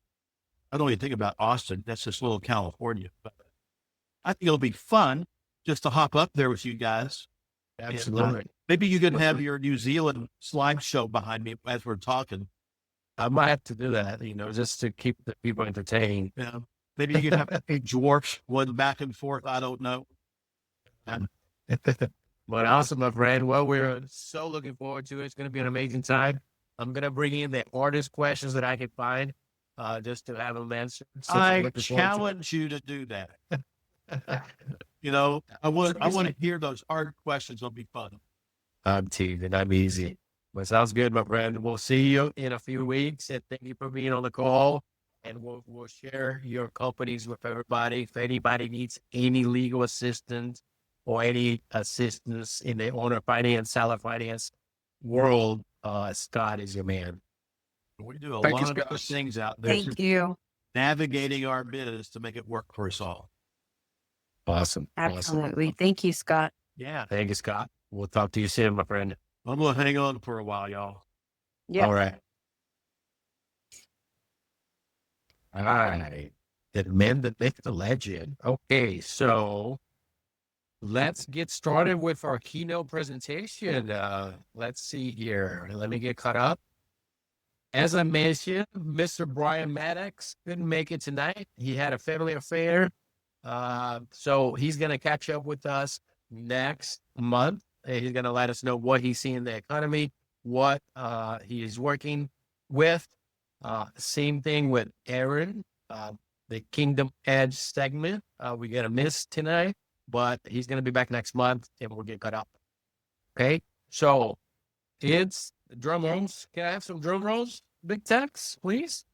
I don't even think about Austin. That's just little California. But I think it'll be fun just to hop up there with you guys. Absolutely. And, maybe you can have your New Zealand slideshow behind me as we're talking. I might have to do that, just to keep the people entertained. Yeah. Maybe you can have a dwarfs one back and forth. I don't know. But awesome, my friend. Well, we're so looking forward to it. It's going to be an amazing time. I'm going to bring in the hardest questions that I can find, just to have them answered. So I challenge you to do that. I want to hear those hard questions. It'll be fun. I'm teasing. I'm easy. But sounds good, my friend. We'll see you in a few weeks. And thank you for being on the call. And we'll share your companies with everybody. If anybody needs any legal assistance or any assistance in the owner finance, seller finance world, Scott is your man. We do a Thank you, lot of Scott. other things out there. Thank you. Navigating our business to make it work for us all. Awesome. Absolutely. Thank you, Scott. Yeah. Thank you, Scott. We'll talk to you soon, my friend. I'm going to hang on for a while, y'all. Yeah. All right. All right. The man that makes the legend. Okay. So let's get started with our keynote presentation. Let's see here. Let me get caught up. As I mentioned, Mr. Brian Maddox couldn't make it tonight. He had a family affair. So he's going to catch up with us next month. He's going to let us know what he's seeing in the economy, what he is working with. Same thing with Aaron, the Kingdom Edge segment. We're going to miss tonight, but he's going to be back next month and we'll get caught up. Okay. So it's drum rolls. Can I have some drum rolls? Big Tex, please.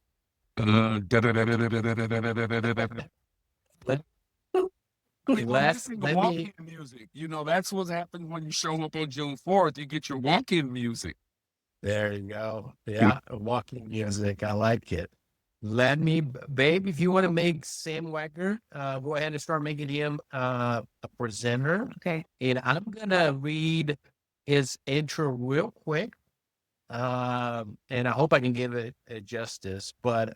Let's let walk-in music. You know, that's what happens when you show up on June 4th. You get your walk-in music. There you go. Yeah, walking music. I like it. Let me, babe, if you want to make Sam Wagner, go ahead and start making him a presenter. Okay. And I'm going to read his intro real quick. And I hope I can give it justice. But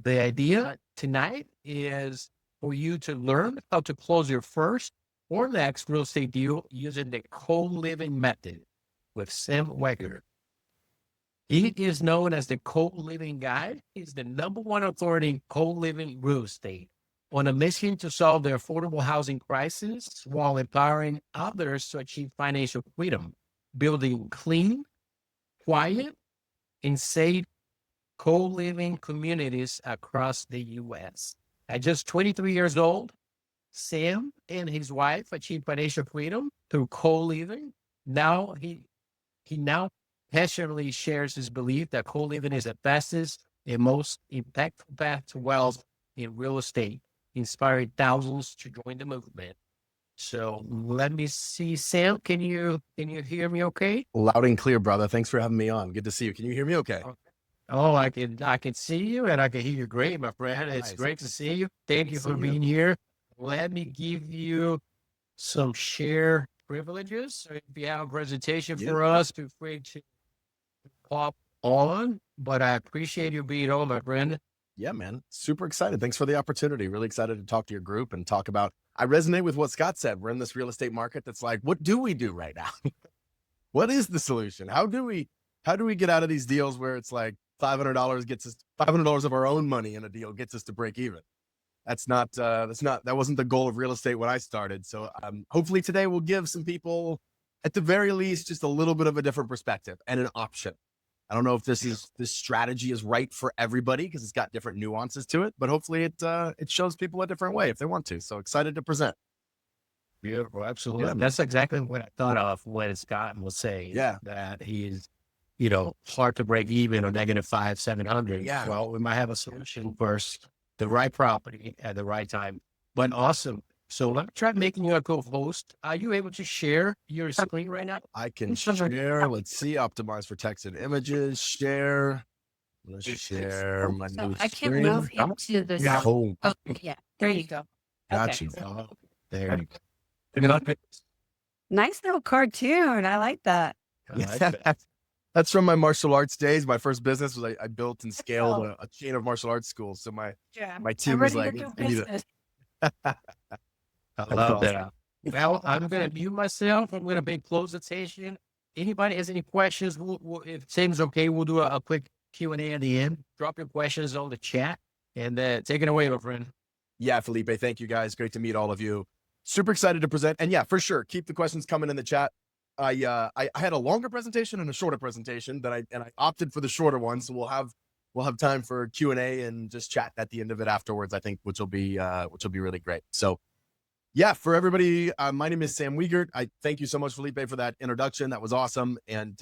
the idea tonight is for you to learn how to close your first or next real estate deal using the co-living method with Sam Wagner. He is known as the co-living guide. He's the #1 authority in co-living real estate, on a mission to solve the affordable housing crisis while empowering others to achieve financial freedom, building clean, quiet, and safe co-living communities across the U.S. At just 23 years old, Sam and his wife achieved financial freedom through co-living. Now he now passionately shares his belief that co-living is the fastest and most impactful path to wealth in real estate, inspiring thousands to join the movement. So let me see, Sam, can you hear me okay? Loud and clear, brother. Thanks for having me on. Good to see you. Can you hear me okay? Oh, I can see you and I can hear you great, my friend. It's Nice. great to see you. Thank you to for see being here. Let me give you some share privileges. So if you have a presentation for us, feel free to pop on. But I appreciate you being on, my friend. Yeah, man. Super excited. Thanks for the opportunity. Really excited to talk to your group and talk about, I resonate with what Scott said. We're in this real estate market that's like, what do we do right now? What is the solution? How do we get out of these deals where it's like $500 gets us $500 of our own money in a deal gets us to break even? That wasn't the goal of real estate when I started. So hopefully today we'll give some people, at the very least, just a little bit of a different perspective and an option. I don't know if this strategy is right for everybody because it's got different nuances to it, but hopefully it shows people a different way if they want to. So excited to present. Beautiful, absolutely. Yeah. That's exactly what I thought of when Scott was saying that he is, hard to break even or -500, 700. Yeah. Well, we might have a solution first, the right property at the right time. But awesome. So let me try making you a co-host. Are you able to share your screen right now? I can share. Let's see. Optimize for text and images. Share. Let's share my So new I can't screen. move into this. Yeah. Oh, Oh, yeah. There you go. got Okay. you. Oh, there you go. Nice little cartoon. I like that. I like that. That's from my martial arts days. My first business was I built and scaled a chain of martial arts schools. So my team was like, "We need a-" I love that. Well, I'm going to mute myself. I'm going to make close attention. Anybody has any questions? If Sam's okay, we'll do a quick Q&A at the end. Drop your questions on the chat and take it away, my friend. Yeah, Felipe. Thank you guys. Great to meet all of you. Super excited to present. And yeah, for sure, keep the questions coming in the chat. I had a longer presentation and a shorter presentation I opted for the shorter one. So we'll have time for Q&A and just chat at the end of it afterwards, I think, which will be really great. So yeah, for everybody, my name is Sam Wiegert. I thank you so much, Felipe, for that introduction. That was awesome. And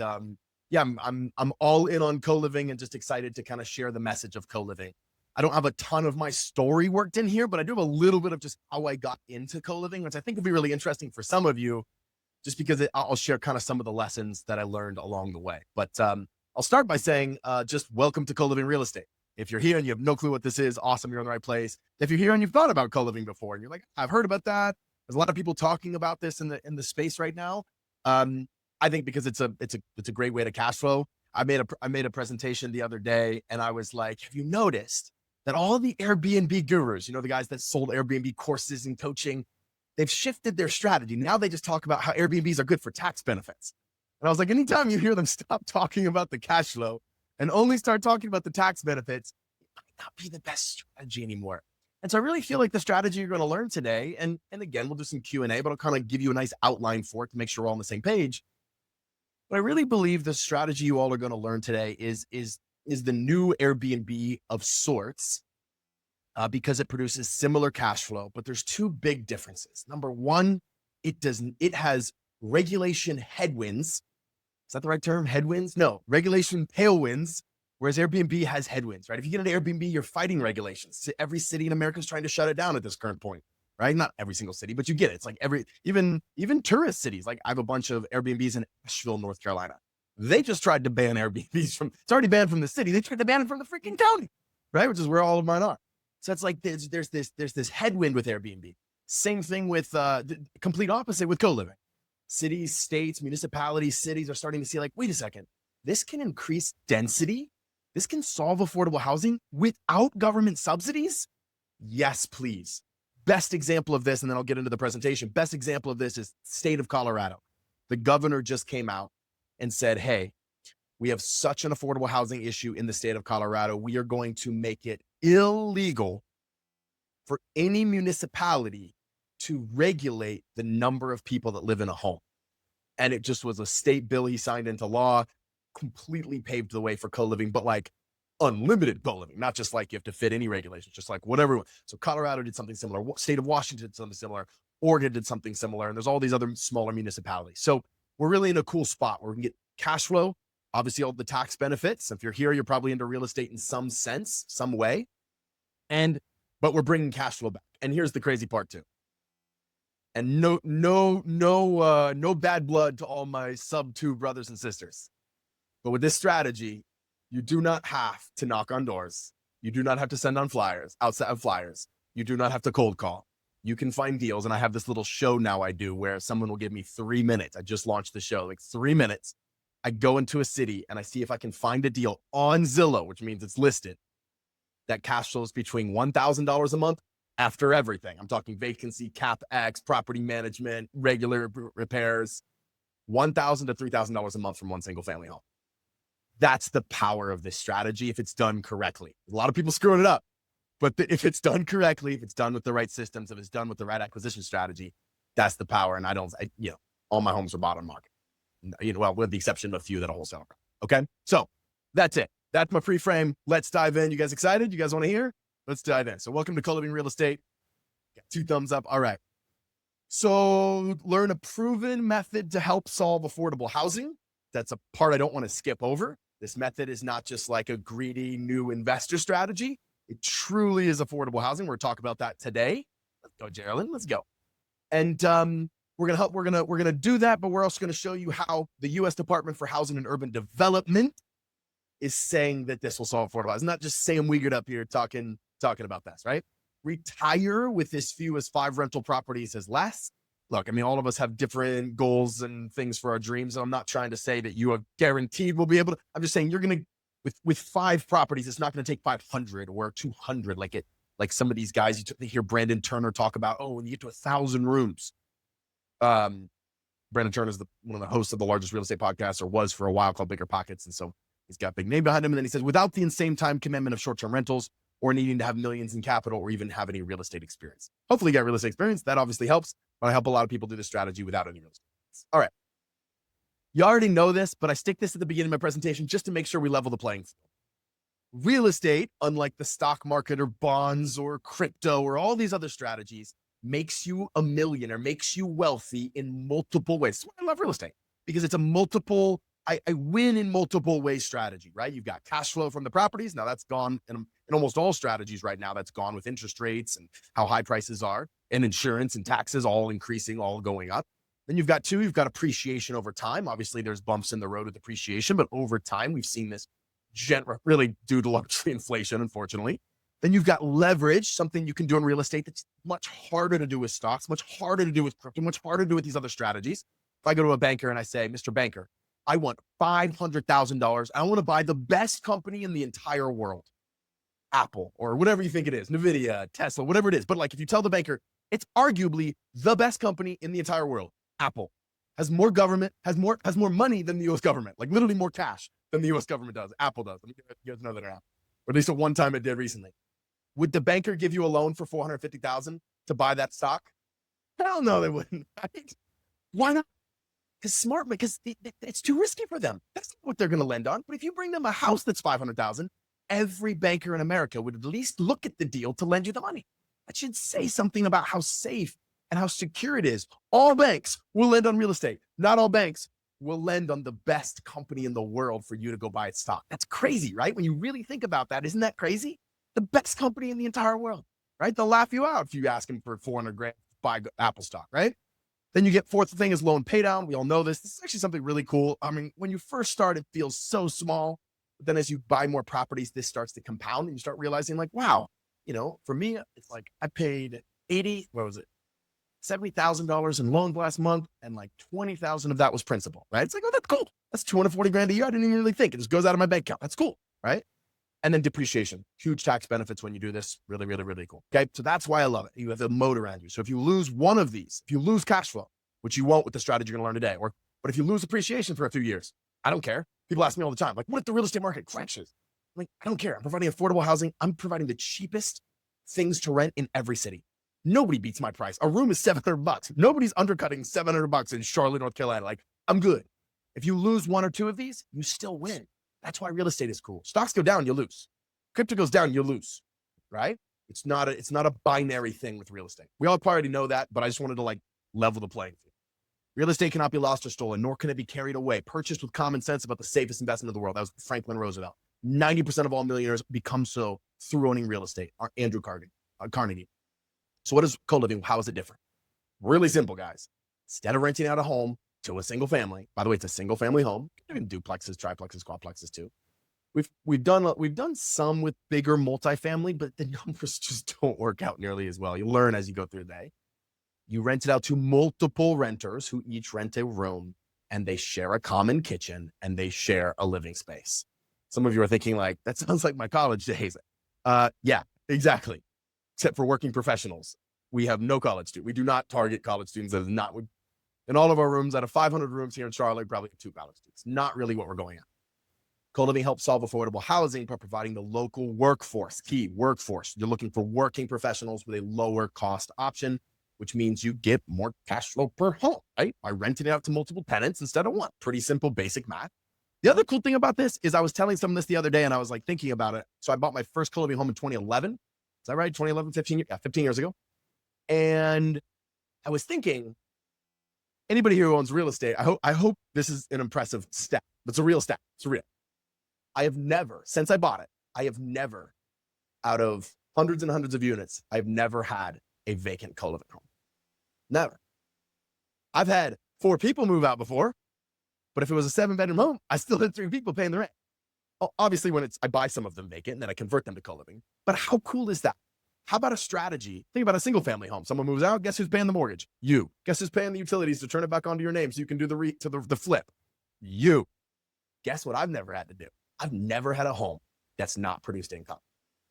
yeah, I'm all in on co-living and just excited to kind of share the message of co-living. I don't have a ton of my story worked in here, but I do have a little bit of just how I got into co-living, which I think will be really interesting for some of you, just because I'll share kind of some of the lessons that I learned along the way. But I'll start by saying just welcome to co-living real estate. If you're here and you have no clue what this is, awesome, you're in the right place. If you're here and you've thought about co-living before and you're like, I've heard about that, There's a lot of people talking about this in the space right now. I think because it's a great way to cash flow. I made a presentation the other day, and I was like, have you noticed that all the Airbnb gurus, the guys that sold Airbnb courses and coaching, they've shifted their strategy. Now they just talk about how Airbnbs are good for tax benefits. And I was like, anytime you hear them stop talking about the cash flow and only start talking about the tax benefits, it might not be the best strategy anymore. And so I really feel like the strategy you're going to learn today, and again, we'll do some Q&A, but I'll kind of give you a nice outline for it to make sure we're all on the same page. But I really believe the strategy you all are going to learn today is the new Airbnb of sorts, because it produces similar cash flow, but there's two big differences. Number one, it has regulation headwinds. Is that the right term? Headwinds? No, regulation tailwinds, whereas Airbnb has headwinds, right? If you get an Airbnb, you're fighting regulations. Every city in America is trying to shut it down at this current point, right? Not every single city, but you get it. It's like even tourist cities. Like I have a bunch of Airbnbs in Asheville, North Carolina. They just tried to ban Airbnbs it's already banned from the city. They tried to ban it from the freaking county, right? Which is where all of mine are. So it's like there's this headwind with Airbnb. Same thing with the complete opposite with co-living. Cities, states, municipalities, cities are starting to see like, wait a second, this can increase density. This can solve affordable housing without government subsidies. Yes, please. Best example of this, and then I'll get into the presentation. Best example of this is state of Colorado. The governor just came out and said, hey, we have such an affordable housing issue in the state of Colorado. We are going to make it illegal for any municipality to regulate the number of people that live in a home. And it just was a state bill he signed into law, completely paved the way for co-living, but like unlimited co-living, not just like you have to fit any regulations, just like whatever. So Colorado did something similar. State of Washington did something similar. Oregon did something similar. And there's all these other smaller municipalities. So we're really in a cool spot where we can get cash flow, obviously all the tax benefits. If you're here, you're probably into real estate in some sense, some way. But we're bringing cash flow back. And here's the crazy part too. And no bad blood to all my sub 2 brothers and sisters. But with this strategy, you do not have to knock on doors. You do not have to send on outside flyers. You do not have to cold call. You can find deals. And I have this little show now I do where someone will give me 3 minutes. I just launched the show, like 3 minutes. I go into a city and I see if I can find a deal on Zillow, which means it's listed, that cash flows between $1,000 a month after everything. I'm talking vacancy, CapEx, property management, regular repairs, $1,000 to $3,000 a month from one single family home. That's the power of this strategy if it's done correctly. A lot of people screwing it up, but if it's done correctly, if it's done with the right systems, if it's done with the right acquisition strategy, that's the power. And all my homes are bought on market. Well, with the exception of a few that are wholesale. Okay, so that's it. That's my pre-frame. Let's dive in. You guys excited? You guys want to hear? Let's dive in. So welcome to Co-Living Real Estate. Got 2 thumbs up. All right. So learn a proven method to help solve affordable housing. That's a part I don't want to skip over. This method is not just like a greedy new investor strategy. It truly is affordable housing. We're going to talk about that today. Let's go, Geraldine. Let's go. And we're going to do that, but we're also going to show you how the U.S. Department for Housing and Urban Development is saying that this will solve affordable housing. Not just Sam Wiegert up here talking about this, right? Retire with as few as 5 rental properties as less. Look, I mean, all of us have different goals and things for our dreams. And I'm not trying to say that you are guaranteed will be able to. I'm just saying you're going to, with 5 properties, it's not going to take 500 or 200 like some of these guys. You hear Brandon Turner talk about, when you get to 1,000 rooms. Brandon Turner is one of the hosts of the largest real estate podcast, or was for a while, called Bigger Pockets. And so he's got a big name behind him. And then he says, without the insane time commitment of short-term rentals or needing to have millions in capital or even have any real estate experience. Hopefully you got real estate experience. That obviously helps, but I help a lot of people do this strategy without any real estate experience. All right. You already know this, but I stick this at the beginning of my presentation just to make sure we level the playing field. Real estate, unlike the stock market or bonds or crypto or all these other strategies, makes you a millionaire, makes you wealthy in multiple ways. That's why I love real estate, because it's a multiple, I win in multiple ways strategy, right? You've got cash flow from the properties. Now that's gone in almost all strategies right now. That's gone with interest rates and how high prices are, and insurance and taxes all increasing, all going up. Then you've got appreciation over time. Obviously there's bumps in the road with appreciation, but over time we've seen this really due to largely inflation, unfortunately. Then you've got leverage, something you can do in real estate that's much harder to do with stocks, much harder to do with crypto, much harder to do with these other strategies. If I go to a banker and I say, Mr. Banker, I want $500,000. I want to buy the best company in the entire world. Apple or whatever you think it is, NVIDIA, Tesla, whatever it is. But like if you tell the banker, it's arguably the best company in the entire world. Apple has more government, has more money than the US government, like literally more cash than the US government does. Apple does. Let me you guys know that app. Or at least at one time it did recently. Would the banker give you a loan for $450,000 to buy that stock? Hell no, they wouldn't. Right? Why not? Because it's too risky for them. That's not what they're going to lend on. But if you bring them a house that's $500,000, every banker in America would at least look at the deal to lend you the money. That should say something about how safe and how secure it is. All banks will lend on real estate. Not all banks will lend on the best company in the world for you to go buy its stock. That's crazy, right? When you really think about that, isn't that crazy? The best company in the entire world, right? They'll laugh you out if you ask them for 400 grand to buy Apple stock, right? Then you get fourth thing is loan pay down. We all know this. This is actually something really cool. I mean, when you first start, it feels so small. But then as you buy more properties, this starts to compound and you start realizing like, wow, for me, it's like I paid $70,000 in loans last month. And like 20,000 of that was principal, right? It's like, oh, that's cool. That's 240 grand a year. I didn't even really think it just goes out of my bank account. That's cool, right? And then depreciation, huge tax benefits when you do this. Really, really, really cool. Okay. So that's why I love it. You have a moat around you. So if you lose one of these, if you lose cash flow, which you won't with the strategy you're going to learn today, but if you lose appreciation for a few years, I don't care. People ask me all the time, like, what if the real estate market crashes? I'm like, I don't care. I'm providing affordable housing. I'm providing the cheapest things to rent in every city. Nobody beats my price. A room is $700. Nobody's undercutting $700 in Charlotte, North Carolina. Like, I'm good. If you lose one or two of these, you still win. That's why real estate is cool. Stocks go down, you lose. Crypto goes down, you lose, right? It's not a binary thing with real estate. We all already know that, but I just wanted to like level the playing field. Real estate cannot be lost or stolen, nor can it be carried away. Purchased with common sense about the safest investment in the world. That was Franklin Roosevelt. 90% of all millionaires become so through owning real estate. Andrew Carnegie. So what is co-living? How is it different? Really simple, guys. Instead of renting out a home to a single family, by the way, it's a single family home. Even duplexes, triplexes, quadplexes too. We've done some with bigger multifamily, but the numbers just don't work out nearly as well. You learn as you go through the day. You rent it out to multiple renters who each rent a room and they share a common kitchen and they share a living space. Some of you are thinking like, that sounds like my college days. Yeah, exactly. Except for working professionals. We have no college students. We do not target college students. That is not, in all of our rooms, out of 500 rooms here in Charlotte, probably 2 college students. Not really what we're going at. Co-living helps solve affordable housing by providing the local workforce, key workforce. You're looking for working professionals with a lower cost option, which means you get more cash flow per home, right? By renting it out to multiple tenants instead of one. Pretty simple, basic math. The other cool thing about this is I was telling someone this the other day and I was like thinking about it. So I bought my first co-living home in 2011. Is that right? 2011, 15 years ago. And I was thinking, anybody here who owns real estate, I hope this is an impressive stat. It's a real stat. It's real. I have never, since I bought it, out of hundreds and hundreds of units, I've never had a vacant co-living home. Never. I've had 4 people move out before, but if it was a 7-bedroom home, I still had 3 people paying the rent. Well, obviously, I buy some of them vacant and then I convert them to co-living. But how cool is that? How about a strategy? Think about a single family home. Someone moves out. Guess who's paying the mortgage? You. Guess who's paying the utilities to turn it back onto your name so you can do the flip? You. Guess what I've never had to do? I've never had a home that's not produced income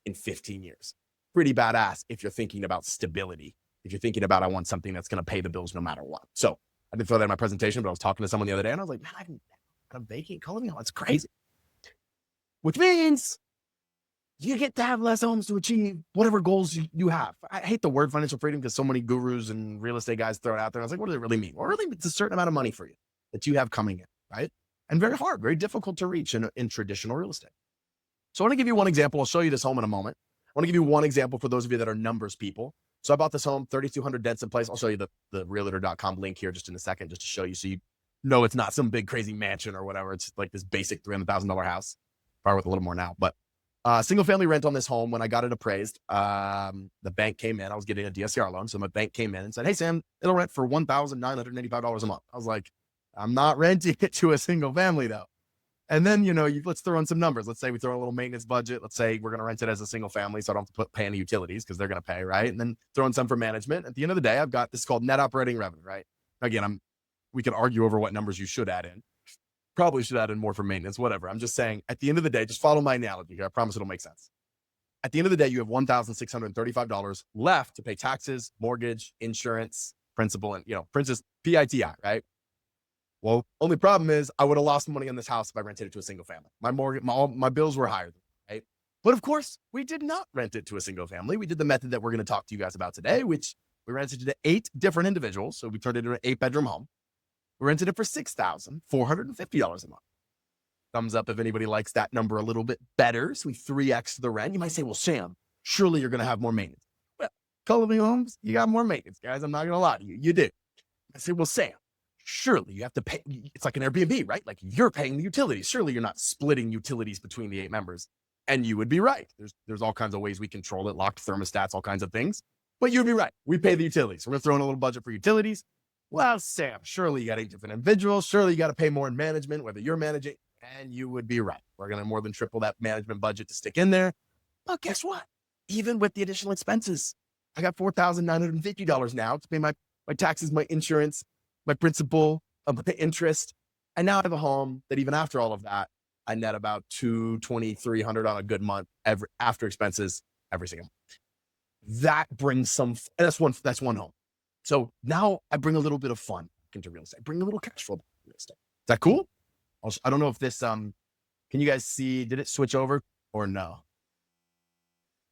in 15 years. Pretty badass if you're thinking about stability. If you're thinking about, I want something that's going to pay the bills no matter what. So I didn't throw that in my presentation, but I was talking to someone the other day and I was like, man, I haven't had a vacant co-living home. That's crazy. Which means you get to have less homes to achieve whatever goals you have. I hate the word financial freedom because so many gurus and real estate guys throw it out there. I was like, what does it really mean? Well, really, it's a certain amount of money for you that you have coming in, right? And very hard, very difficult to reach in traditional real estate. So I want to give you one example. I'll show you this home in a moment. I want to give you one example for those of you that are numbers people. So I bought this home, 3,200 Denson Place. I'll show you the realtor.com link here just in a second, just to show you so you know it's not some big crazy mansion or whatever. It's like this basic $300,000 house, probably worth a little more now. But single family rent on this home. When I got it appraised, the bank came in. I was getting a DSCR loan. So my bank came in and said, hey, Sam, it'll rent for $1,985 a month. I was like, I'm not renting it to a single family though. And then, let's throw in some numbers. Let's say we throw in a little maintenance budget. Let's say we're going to rent it as a single family, so I don't have to pay any utilities because they're going to pay, right? And then throw in some for management. At the end of the day, I've got this called net operating revenue, right? Again, we could argue over what numbers you should add in. Probably should add in more for maintenance, whatever. I'm just saying, at the end of the day, just follow my analogy here. I promise it'll make sense. At the end of the day, you have $1,635 left to pay taxes, mortgage, insurance, principal, and, PITI, right? Well, only problem is I would have lost money on this house if I rented it to a single family. My mortgage, my bills were higher, right? But of course, we did not rent it to a single family. We did the method that we're going to talk to you guys about today, which we rented it to 8 different individuals. So we turned it into an 8-bedroom home. We rented it for $6,450 a month. Thumbs up if anybody likes that number a little bit better. So we 3x the rent. You might say, well, Sam, surely you're going to have more maintenance. Well, co-living homes, you got more maintenance, guys. I'm not going to lie to you. You do. I say, well, Sam, surely you have to pay. It's like an Airbnb, right? Like you're paying the utilities. Surely you're not splitting utilities between the 8 members. And you would be right. There's all kinds of ways we control it, locked thermostats, all kinds of things. But you'd be right. We pay the utilities. We're going to throw in a little budget for utilities. Well, Sam, surely you got 8 different individuals. Surely you got to pay more in management, whether you're managing. And you would be right. We're going to more than triple that management budget to stick in there. But guess what? Even with the additional expenses, I got $4,950 now to pay my taxes, my insurance, my principal, my interest. And now I have a home that even after all of that, I net about $2,300 on a good month after expenses every single month. That brings some, and that's one home. So now I bring a little bit of fun into real estate. Bring a little cash flow back to real estate. Is that cool? I don't know if this, can you guys see, did it switch over or no?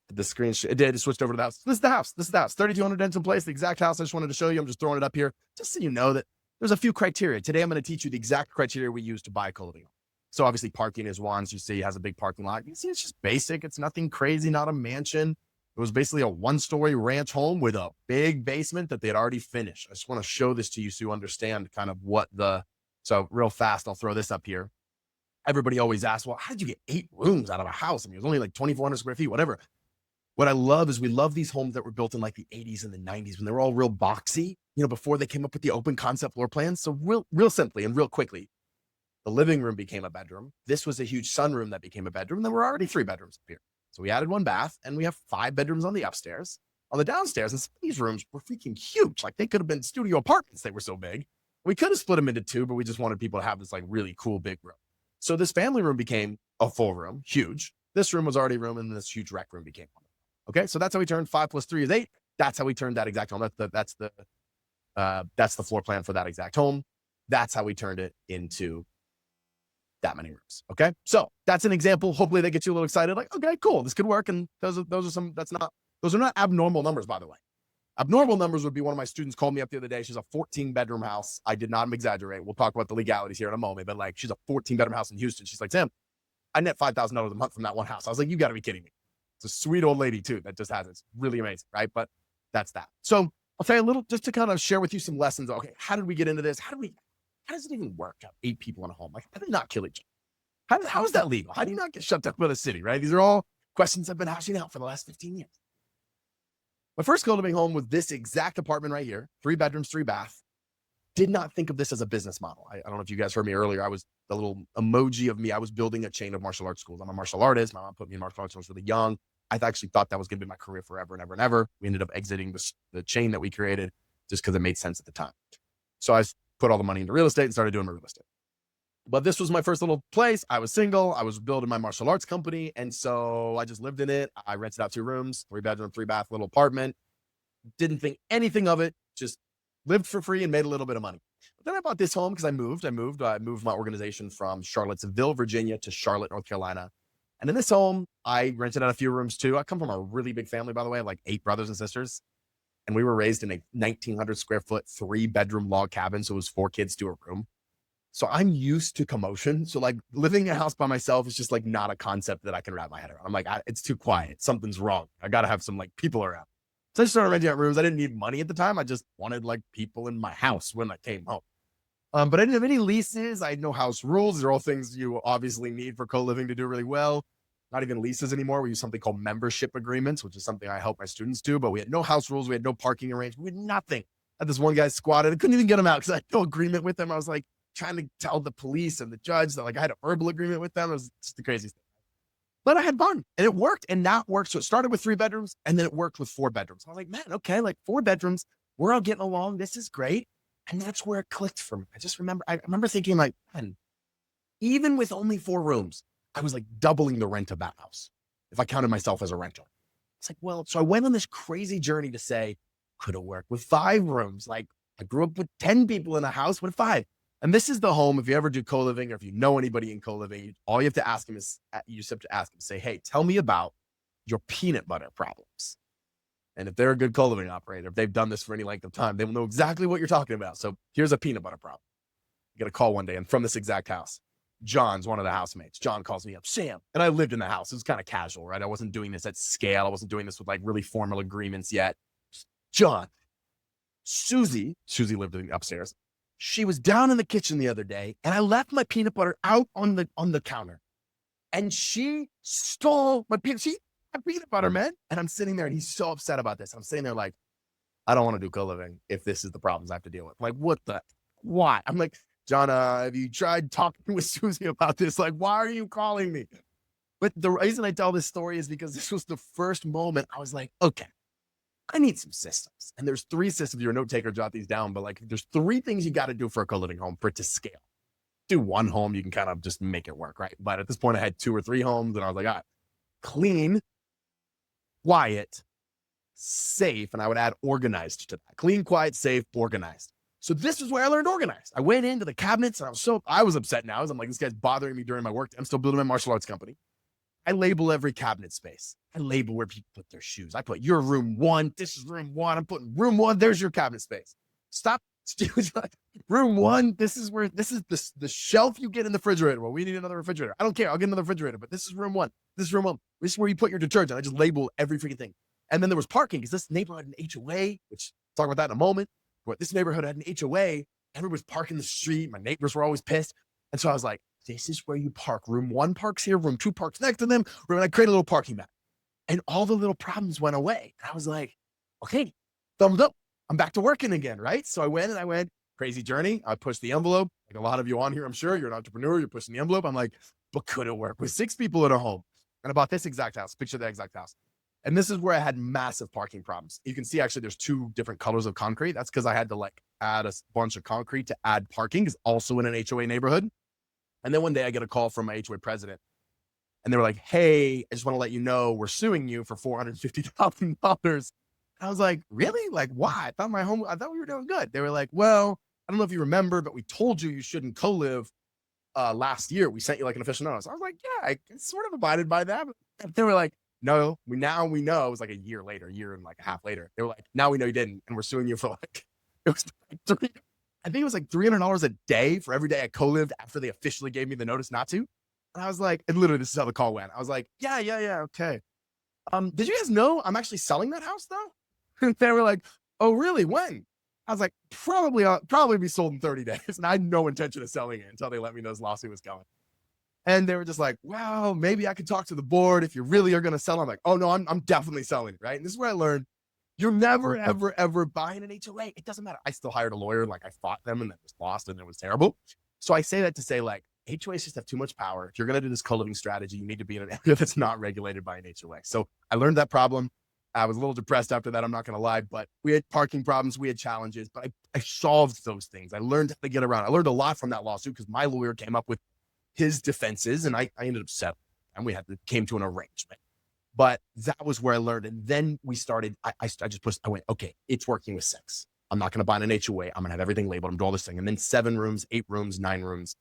Did the screen, it did, it switched over to the house. This is the house. 3,200 Denton Place, the exact house I just wanted to show you. I'm just throwing it up here just so you know that there's a few criteria. Today, I'm going to teach you the exact criteria we use to buy a co-living home. So obviously parking is one. So you see it has a big parking lot. You see it's just basic. It's nothing crazy, not a mansion. It was basically a 1-story ranch home with a big basement that they had already finished. I just want to show this to you so you understand kind of so real fast, I'll throw this up here. Everybody always asks, well, how did you get 8 rooms out of a house? I mean, it was only like 2,400 square feet, whatever. What I love is we love these homes that were built in like the 80s and the 90s when they were all real boxy, before they came up with the open concept floor plans. So real simply and real quickly, the living room became a bedroom. This was a huge sunroom that became a bedroom. And there were already 3 bedrooms up here. So we added 1 bath and we have 5 bedrooms on the upstairs. On the downstairs, and some of these rooms were freaking huge. Like they could have been studio apartments. They were so big. We could have split them into 2, but we just wanted people to have this like really cool big room. So this family room became a full room, huge. This room was already a room, and this huge rec room became one. Okay, so that's how we turned 5 + 3 is 8. That's how we turned that exact home. That's the floor plan for that exact home. That's how we turned it into that many rooms. Okay, so that's an example. Hopefully, they get you a little excited. Like, okay, cool, this could work. And those are not abnormal numbers, by the way. Abnormal numbers would be one of my students called me up the other day. She's a 14-bedroom house. I did not exaggerate. We'll talk about the legalities here in a moment, but like she's a 14-bedroom house in Houston. She's like, Sam, I net $5,000 a month from that one house. I was like, you got to be kidding me. It's a sweet old lady too that just has it. It's really amazing, right? But that's that. So I'll tell you a little, just to kind of share with you some lessons. Okay, how did we get into this? How does it even work? 8 people in a home. Like, how do they not kill each other? How is that legal? How do you not get shut down by the city, right? These are all questions I've been hashing out for the last 15 years. My first co-living home was this exact apartment right here, 3 bedrooms, 3 baths. Did not think of this as a business model. I don't know if you guys heard me earlier. I was the little emoji of me. I was building a chain of martial arts schools. I'm a martial artist. My mom put me in martial arts when I was really young. I actually thought that was going to be my career forever and ever and ever. We ended up exiting the chain that we created just because it made sense at the time. So I put all the money into real estate and started doing my real estate. But this was my first little place. I was single. I was building my martial arts company. And so I just lived in it. I rented out 2 rooms, 3 bedroom, 3 bath, little apartment. Didn't think anything of it. Just lived for free and made a little bit of money. But then I bought this home because I moved my organization from Charlottesville, Virginia to Charlotte, North Carolina. And in this home, I rented out a few rooms too. I come from a really big family, by the way, like 8 brothers and sisters. And we were raised in a 1,900 square foot, 3-bedroom log cabin. So it was 4 kids to a room. So I'm used to commotion. So like living in a house by myself is just like not a concept that I can wrap my head around. I'm like, it's too quiet. Something's wrong. I got to have some like people around. So I just started renting out rooms. I didn't need money at the time. I just wanted like people in my house when I came home. But I didn't have any leases. I had no house rules. These are all things you obviously need for co-living to do really well. Not even leases anymore. We use something called membership agreements, which is something I help my students do. But we had no house rules. We had no parking arrangements. We had nothing. I had this one guy squatted. I couldn't even get him out because I had no agreement with him. I was like, trying to tell the police and the judge that like I had a verbal agreement with them. It was just the craziest thing. But I had fun and it worked, and that worked. So it started with 3 bedrooms and then it worked with 4 bedrooms. I was like, man, okay, like 4 bedrooms, we're all getting along. This is great. And that's where it clicked for me. I remember thinking like, man, even with only 4 rooms, I was like doubling the rent of that house if I counted myself as a renter. It's like, well, so I went on this crazy journey to say, could have worked with 5 rooms. Like I grew up with 10 people in a house with 5. And this is the home. If you ever do co-living or if you know anybody in co-living, all you have to ask them is, you just have to ask them, say, hey, tell me about your peanut butter problems. And if they're a good co-living operator, if they've done this for any length of time, they will know exactly what you're talking about. So here's a peanut butter problem. I get a call one day and from this exact house, John's one of the housemates. John calls me up, Sam. And I lived in the house. It was kind of casual, right? I wasn't doing this at scale. I wasn't doing this with like really formal agreements yet. John, Susie lived upstairs. She was down in the kitchen the other day and I left my peanut butter out on the counter and she stole my peanut butter, man. And I'm sitting there and he's so upset about this. I'm sitting there like, I don't want to do co-living if this is the problems I have to deal with. I'm like, why? I'm like, John, have you tried talking with Susie about this? Like, why are you calling me? But the reason I tell this story is because this was the first moment I was like, okay, I need some systems. And there's 3 systems. You're a note taker, jot these down. But like, there's 3 things you got to do for a co-living home for it to scale. Do 1 home, you can kind of just make it work, right? But at this point, I had 2 or 3 homes, and I was like, all right, clean, quiet, safe, and I would add organized to that. Clean, quiet, safe, organized. So this is where I learned organized. I went into the cabinets, and I was upset now. I'm like, this guy's bothering me during my work. I'm still building my martial arts company. I label every cabinet space. I label where people put their shoes. I put your room 1. This is room 1. I'm putting room 1. There's your cabinet space. Stop. Room 1. This is the shelf you get in the refrigerator. Well, we need another refrigerator. I don't care. I'll get another refrigerator, but this is room 1. This is room 1. This is where you put your detergent. I just label every freaking thing. And then there was parking because this neighborhood had an HOA, which I'll talk about that in a moment. But this neighborhood had an HOA. Everyone was parking the street. My neighbors were always pissed. And so I was like, this is where you park. Room 1 parks here. Room 2 parks next to them. And I created a little parking map. And all the little problems went away. And I was like, okay, thumbs up. I'm back to working again, right? So I went, crazy journey. I pushed the envelope. Like a lot of you on here, I'm sure you're an entrepreneur. You're pushing the envelope. I'm like, but could it work with 6 people in a home? And I bought this exact house. Picture that exact house. And this is where I had massive parking problems. You can see actually there's 2 different colors of concrete. That's because I had to like add a bunch of concrete to add parking. It's also in an HOA neighborhood. And then one day I get a call from my HOA president. And they were like, hey, I just want to let you know we're suing you for $450,000. And I was like, really? Like, why? I thought we were doing good. They were like, well, I don't know if you remember, but we told you shouldn't co-live last year. We sent you like an official notice. I was like, yeah, I sort of abided by that. But they were like, no, now we know. It was like a year and like a half later. They were like, now we know you didn't. And we're suing you for like, it was like I think it was like $300 a day for every day I co-lived after they officially gave me the notice not to. And I was like, and literally this is how the call went. I was like, yeah, okay. Did you guys know I'm actually selling that house though? And they were like, oh, really? When? I was like, probably be sold in 30 days. And I had no intention of selling it until they let me know this lawsuit was coming. And they were just like, well, maybe I could talk to the board if you really are going to sell. I'm like, oh no, I'm definitely selling it, right? And this is where I learned you're never, ever, ever buying an HOA. It doesn't matter. I still hired a lawyer. Like I fought them and it was lost and it was terrible. So I say that to say like, HOAs just have too much power. If you're going to do this co-living strategy, you need to be in an area that's not regulated by an HOA. So I learned that problem. I was a little depressed after that. I'm not going to lie, but we had parking problems. We had challenges, but I solved those things. I learned how to get around. I learned a lot from that lawsuit because my lawyer came up with his defenses and I ended up settling and we came to an arrangement. But that was where I learned. And then we started, I went, okay, it's working with 6. I'm not going to buy an HOA. I'm going to have everything labeled. I'm doing all this thing. And then 7 rooms, 8 rooms, 9 rooms.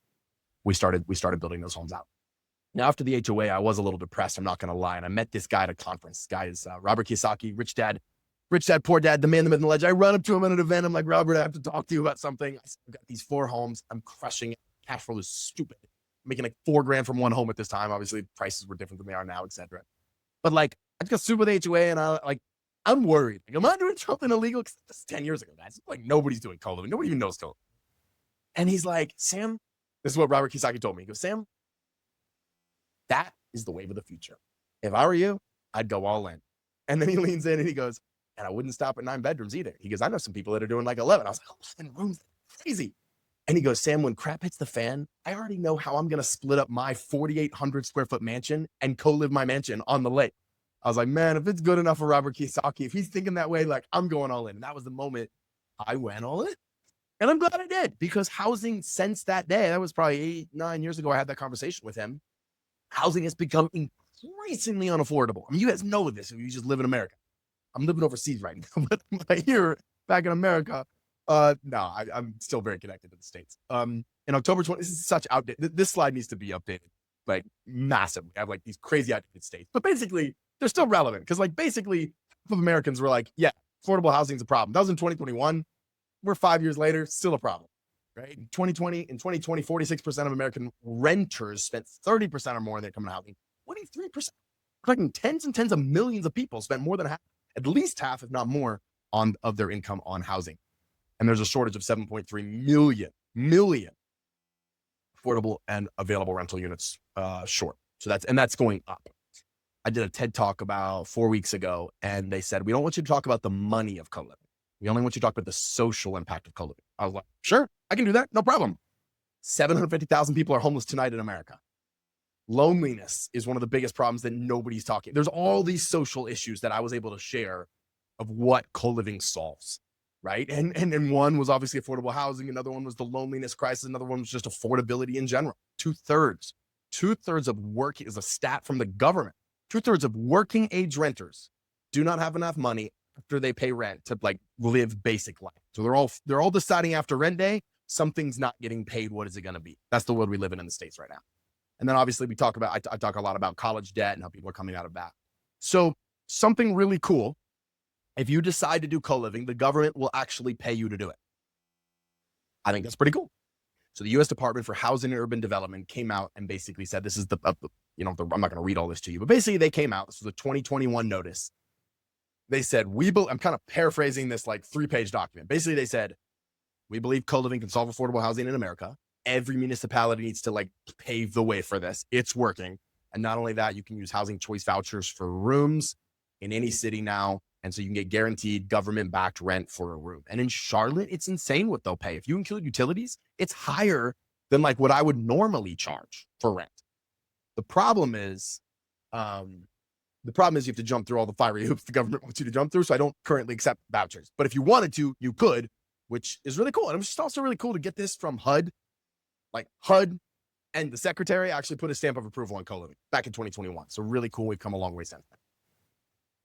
We started building those homes out. Now, after the HOA, I was a little depressed. I'm not going to lie. And I met this guy at a conference. This guy is Robert Kiyosaki, Rich Dad, Poor Dad, the man, the myth, and the legend. I run up to him at an event. I'm like, Robert, I have to talk to you about something. I've got these 4 homes. I'm crushing it. Cash flow is stupid. I'm making like $4,000 from one home at this time. Obviously, prices were different than they are now, etc. But like, I just got sued with HOA, and I'm worried. Like, am I doing something illegal? Because this is 10 years ago, guys. Like, nobody's doing co-living. Nobody even knows co-living. And he's like, Sam, this is what Robert Kiyosaki told me. He goes, Sam, that is the wave of the future. If I were you, I'd go all in. And then he leans in and he goes, and I wouldn't stop at 9 bedrooms either. He goes, I know some people that are doing like 11. I was like, 11 rooms, crazy. And he goes, Sam, when crap hits the fan, I already know how I'm going to split up my 4,800 square foot mansion and co-live my mansion on the lake. I was like, man, if it's good enough for Robert Kiyosaki, if he's thinking that way, like I'm going all in. And that was the moment I went all in. And I'm glad I did, because housing since that day, that was probably 8-9 years ago, I had that conversation with him. Housing has become increasingly unaffordable. I mean, you guys know this if you just live in America. I'm living overseas right now, but here, back in America, no, I'm still very connected to the States. In October 20, this is such outdated. This slide needs to be updated, like massively. I have like these crazy outdated states, but basically they're still relevant because like basically half of Americans were like, yeah, affordable housing is a problem. That was in 2021. We're 5 years later, still a problem, right? In 2020, 46% of American renters spent 30% or more of their income on housing. 23%, collecting tens and tens of millions of people spent more than half, at least half, if not more, of their income on housing. And there's a shortage of 7.3 million affordable and available rental units short. So that's going up. I did a TED talk about 4 weeks ago, and they said, we don't want you to talk about the money of co-living. We only want you to talk about the social impact of co-living. I was like, sure, I can do that. No problem. 750,000 people are homeless tonight in America. Loneliness is one of the biggest problems that nobody's talking. There's all these social issues that I was able to share of what co-living solves, right? And one was obviously affordable housing. Another one was the loneliness crisis. Another one was just affordability in general. Two-thirds of work is a stat from the government. 2/3 of working age renters do not have enough money after they pay rent to like live basic life. So they're all deciding after rent day, something's not getting paid. What is it going to be? That's the world we live in the States right now. And then obviously we talk about, I talk a lot about college debt and how people are coming out of that. So something really cool. If you decide to do co-living, the government will actually pay you to do it. I think that's pretty cool. So the U.S. Department for Housing and Urban Development came out and basically said, this is I'm not going to read all this to you, but basically they came out. This was a 2021 notice. They said, I'm kind of paraphrasing this like 3-page document. Basically they said, we believe co-living can solve affordable housing in America. Every municipality needs to like pave the way for this. It's working. And not only that, you can use housing choice vouchers for rooms in any city now. And so you can get guaranteed government-backed rent for a room. And in Charlotte, it's insane what they'll pay. If you include utilities, it's higher than like what I would normally charge for rent. The problem is you have to jump through all the fiery hoops the government wants you to jump through. So I don't currently accept vouchers. But if you wanted to, you could, which is really cool. And it was just also really cool to get this from HUD. Like HUD and the secretary actually put a stamp of approval on co-living back in 2021. So really cool. We've come a long way since then.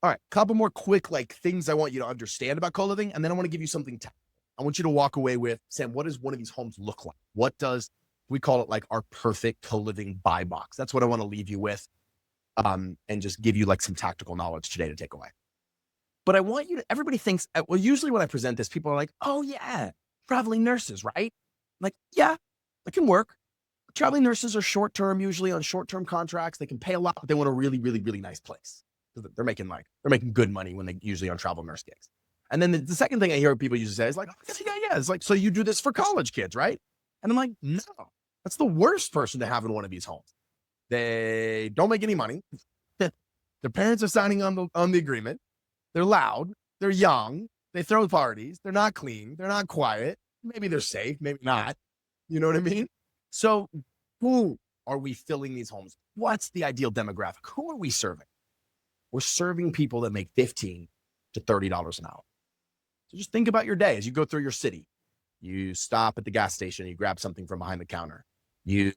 All right, couple more quick like things I want you to understand about co-living, and then I want to give you something tactical. I want you to walk away with, Sam, what does one of these homes look like? What does, we call it like our perfect co-living buy box. That's what I want to leave you with, and just give you like some tactical knowledge today to take away. But I want you to, everybody thinks, well, usually when I present this, people are like, oh yeah, traveling nurses, right? Like, yeah, that can work. Traveling nurses are short-term, usually on short-term contracts. They can pay a lot, but they want a really, really, really nice place. They're making good money when they usually on travel nurse gigs. And then the second thing I hear people usually say is like, oh, yeah. It's like, so you do this for college kids, right? And I'm like, no, that's the worst person to have in one of these homes. They don't make any money. Their parents are signing on the agreement. They're loud. They're young. They throw parties. They're not clean. They're not quiet. Maybe they're safe. Maybe not. You know what I mean? So who are we filling these homes? What's the ideal demographic? Who are we serving? We're serving people that make $15 to $30 an hour. So just think about your day as you go through your city. You stop at the gas station, you grab something from behind the counter. You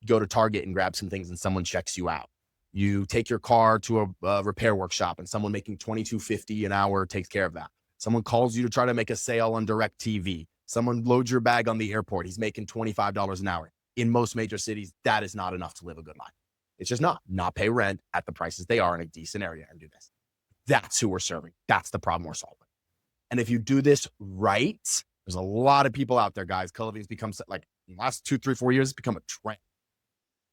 go to Target and grab some things and someone checks you out. You take your car to a repair workshop and someone making $22.50 an hour takes care of that. Someone calls you to try to make a sale on DirecTV. Someone loads your bag on the airport. He's making $25 an hour. In most major cities, that is not enough to live a good life. It's just not pay rent at the prices they are in a decent area and do this. That's who we're serving. That's the problem we're solving. And if you do this right, there's a lot of people out there, guys. Co-living has become like in the last 2, 3, 4 years, it's become a trend.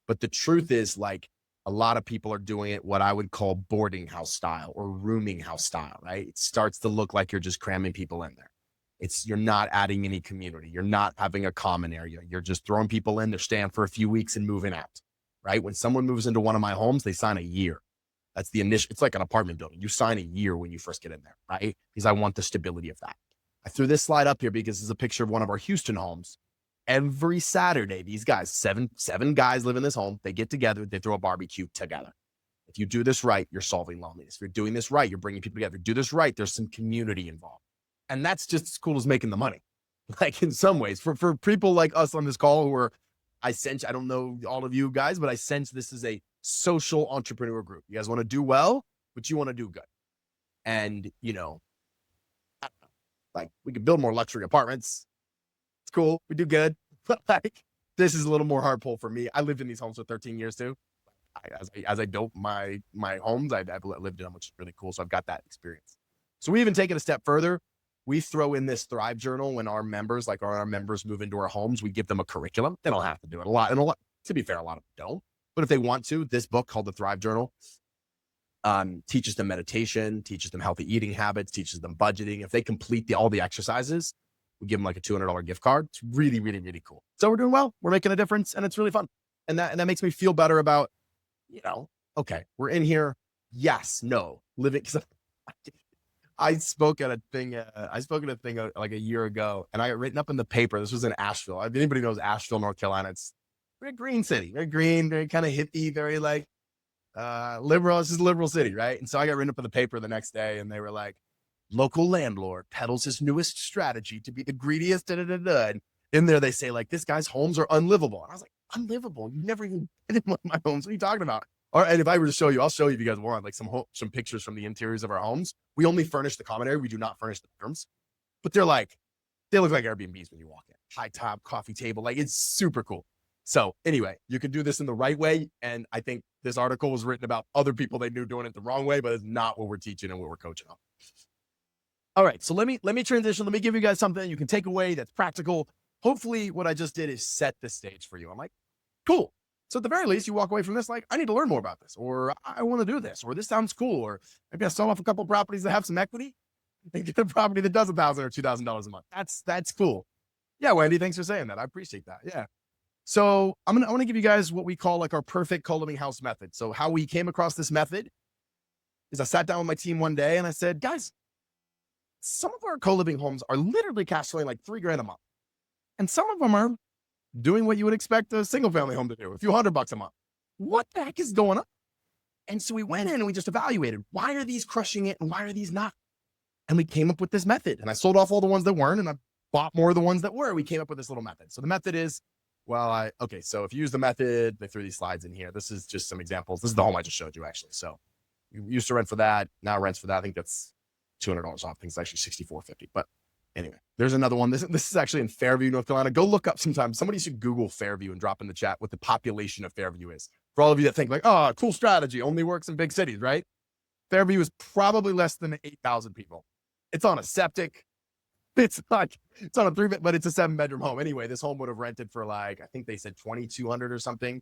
But the truth is like a lot of people are doing it what I would call boarding house style or rooming house style, right? It starts to look like you're just cramming people in there. You're not adding any community. You're not having a common area. You're just throwing people in. They're staying for a few weeks and moving out. Right? When someone moves into one of my homes, they sign a year. That's the initial, it's like an apartment building. You sign a year when you first get in there, right? Because I want the stability of that. I threw this slide up here because it's a picture of one of our Houston homes. Every Saturday, these guys, seven guys live in this home. They get together, they throw a barbecue together. If you do this right, you're solving loneliness. If you're doing this right, you're bringing people together. Do this right, there's some community involved. And that's just as cool as making the money. Like in some ways, for people like us on this call who are, I don't know all of you guys, but I sense this is a social entrepreneur group. You guys want to do well, but you want to do good. And, like we could build more luxury apartments. It's cool. We do good. But like, this is a little more hard pull for me. I lived in these homes for 13 years too. As I built my homes, I've lived in them, which is really cool. So I've got that experience. So we even take it a step further. We throw in this Thrive Journal when our members move into our homes. We give them a curriculum. They don't have to do it a lot. To be fair, a lot of them don't. But if they want to, this book called the Thrive Journal teaches them meditation, teaches them healthy eating habits, teaches them budgeting. If they complete all the exercises, we give them like a $200 gift card. It's really, really, really cool. So we're doing well. We're making a difference, and it's really fun. And that makes me feel better about, okay, we're in here. Yes, no, living. Because I spoke at a thing. Like a year ago, and I got written up in the paper. This was in Asheville. If anybody knows Asheville, North Carolina, it's a very green city, very green, very kind of hippie, very like liberal. It's just a liberal city, right? And so I got written up in the paper the next day, and they were like, local landlord peddles his newest strategy to be the greediest. And in there, they say like, this guy's homes are unlivable. And I was like, unlivable? You've never even been in one of my homes. What are you talking about? And if I were to show you, I'll show you if you guys want, like some pictures from the interiors of our homes. We only furnish the common area. We do not furnish the bedrooms, but they look like Airbnbs when you walk in. High top, coffee table, like it's super cool. So anyway, you can do this in the right way. And I think this article was written about other people they knew doing it the wrong way, but it's not what we're teaching and what we're coaching on. All right, so let me transition. Let me give you guys something you can take away that's practical. Hopefully what I just did is set the stage for you. I'm like, cool. So at the very least, you walk away from this like, I need to learn more about this, or I want to do this, or this sounds cool, or maybe I sell off a couple of properties that have some equity and get a property that does $1,000 or $2,000 a month. That's cool. Yeah, Wendy, thanks for saying that. I appreciate that. Yeah. So I want to give you guys what we call like our perfect co-living house method. So how we came across this method is I sat down with my team one day and I said, guys, some of our co-living homes are literally cash flowing like $3,000 a month. And some of them are doing what you would expect a single family home to do, a few $100 a month. What the heck is going on? And so we went in and we just evaluated, why are these crushing it and why are these not? And we came up with this method, and I sold off all the ones that weren't, and I bought more of the ones that were. We came up with this little method. So the method is, so if you use the method, they threw these slides in here. This is just some examples. This is the home I just showed you actually. So you used to rent for that. Now rents for that. I think that's $200 off. I think it's actually $64.50. But anyway, there's another one. This is actually in Fairview, North Carolina. Go look up sometime. Somebody should Google Fairview and drop in the chat what the population of Fairview is. For all of you that think like, oh, cool strategy, only works in big cities, right? Fairview is probably less than 8,000 people. It's on a septic. It's on a 3-bed, but it's a 7-bedroom home. Anyway, this home would have rented for like, I think they said 2,200 or something.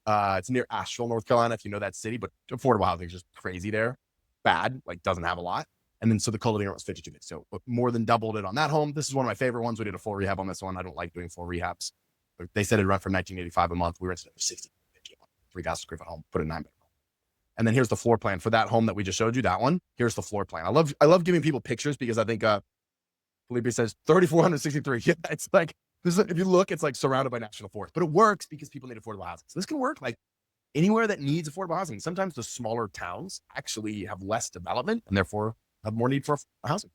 It's near Asheville, North Carolina, if you know that city, but affordable housing is just crazy there. Bad, like doesn't have a lot. And then so the co-living rent was 52 days. So more than doubled it on that home. This is one of my favorite ones. We did a full rehab on this one. I don't like doing full rehabs. But they said it rent for $1,985 a month. We rented it for $60 a month, 3,000 square foot home, put a 9-bedroom home. And then here's the floor plan for that home that we just showed you, that one. Here's the floor plan. I love giving people pictures because I think Felipe says 3,463. Yeah, it's like, if you look, it's like surrounded by national forest, but it works because people need affordable housing. So this can work like anywhere that needs affordable housing. Sometimes the smaller towns actually have less development and therefore have more need for housing.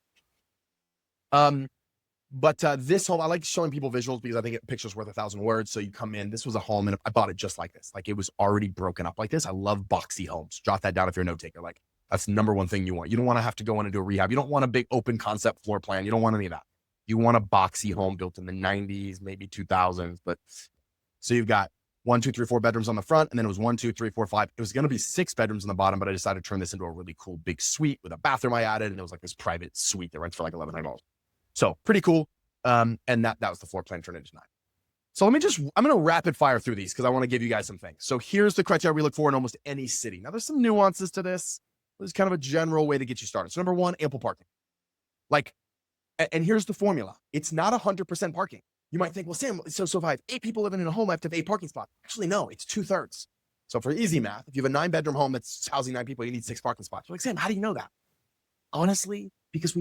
But this home, I like showing people visuals because I think a picture's worth 1,000 words. So you come in, this was a home and I bought it just like this. Like it was already broken up like this. I love boxy homes. Jot that down if you're a note taker. Like that's the number one thing you want. You don't want to have to go in and do a rehab. You don't want a big open concept floor plan. You don't want any of that. You want a boxy home built in the 90s, maybe 2000s. But so you've got 1, 2, 3, 4 bedrooms on the front. And then it was 1, 2, 3, 4, 5. It was going to be 6 bedrooms on the bottom, but I decided to turn this into a really cool big suite with a bathroom I added. And it was like this private suite that rents for like $1,100. So pretty cool. And that was the floor plan turned into 9. So I'm going to rapid fire through these because I want to give you guys some things. So here's the criteria we look for in almost any city. Now there's some nuances to this. There's kind of a general way to get you started. So number 1, ample parking. Like, and here's the formula. It's not 100% parking. You might think, well, Sam, so if I have 8 people living in a home, I have to have 8 parking spots. Actually, no, it's 2/3. So for easy math, if you have a 9-bedroom home that's housing 9 people, you need 6 parking spots. You're like, Sam, how do you know that? Honestly, because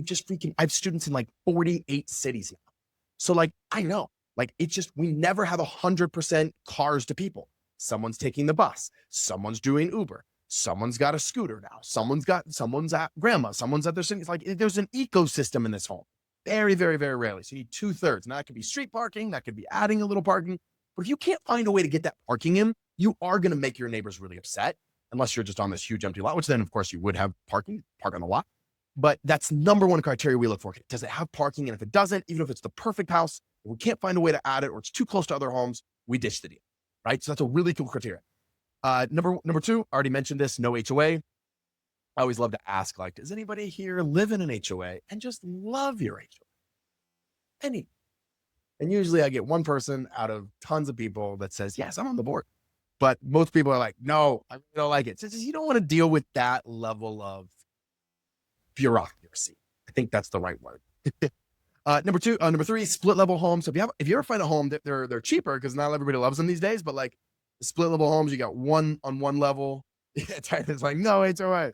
I have students in like 48 cities now. So like, I know, like, it's just, we never have 100% cars to people. Someone's taking the bus. Someone's doing Uber. Someone's got a scooter now. Someone's at grandma. Someone's at their city. It's like, there's an ecosystem in this home. Very, very, very rarely. So you need 2/3. Now that could be street parking. That could be adding a little parking. But if you can't find a way to get that parking in, you are going to make your neighbors really upset, unless you're just on this huge empty lot, which then of course you would have parking, park on the lot. But that's number one criteria we look for. Does it have parking? And if it doesn't, even if it's the perfect house, if we can't find a way to add it, or it's too close to other homes, we ditch the deal, right? So that's a really cool criteria. Number two, I already mentioned this, no HOA. I always love to ask, like, does anybody here live in an HOA and just love your HOA? Any? And usually I get one person out of tons of people that says, yes, I'm on the board. But most people are like, no, I really don't like it. So you don't want to deal with that level of bureaucracy. I think that's the right word. Number three, split level homes. So if you ever find a home that they're cheaper, because not everybody loves them these days, but like split level homes, you got one on one level. It's like, no, it's all right.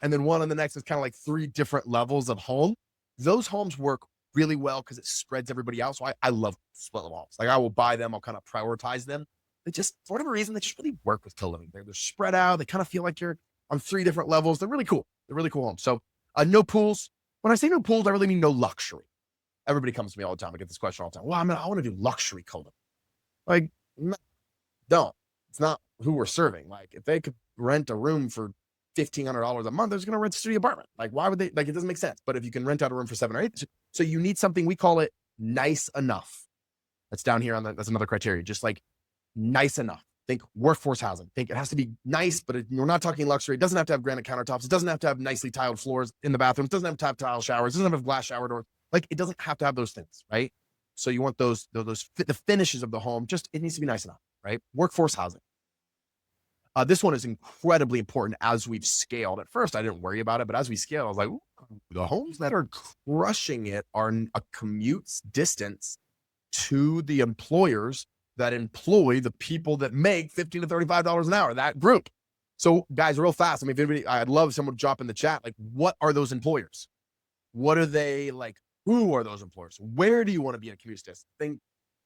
And then one on the next is kind of like 3 different levels of home. Those homes work really well because it spreads everybody out. So I love split level homes. Like, I will buy them. I'll kind of prioritize them. They just, for whatever reason, they just really work with co-living. They're spread out. They kind of feel like you're on 3 different levels. They're really cool. They're really cool homes. So no pools. When I say no pools, I really mean no luxury. Everybody comes to me all the time. I get this question all the time. Well, I want to do luxury co-living. Like, no, don't. It's not who we're serving. Like, if they could rent a room for $1,500 a month, they're just going to rent a studio apartment. Like, why would they? Like, it doesn't make sense. But if you can rent out a room for 7 or 8, so you need something, we call it nice enough. That's down here that's another criteria. Just like nice enough. Think workforce housing. Think it has to be nice, but we're not talking luxury. It doesn't have to have granite countertops. It doesn't have to have nicely tiled floors in the bathrooms. It doesn't have to have tile showers. It doesn't have a glass shower door. Like, it doesn't have to have those things, right? So you want the finishes of the home. Just, it needs to be nice enough, right? Workforce housing. This one is incredibly important as we've scaled. At first, I didn't worry about it, but as we scale, I was like, ooh, the homes that are crushing it are a commute's distance to the employers that employ the people that make $15 to $35 an hour, that group. So guys, real fast, I mean, if anybody, I'd love someone to drop in the chat, like, what are those employers? What are they like? Who are those employers? Where do you want to be in a commute distance?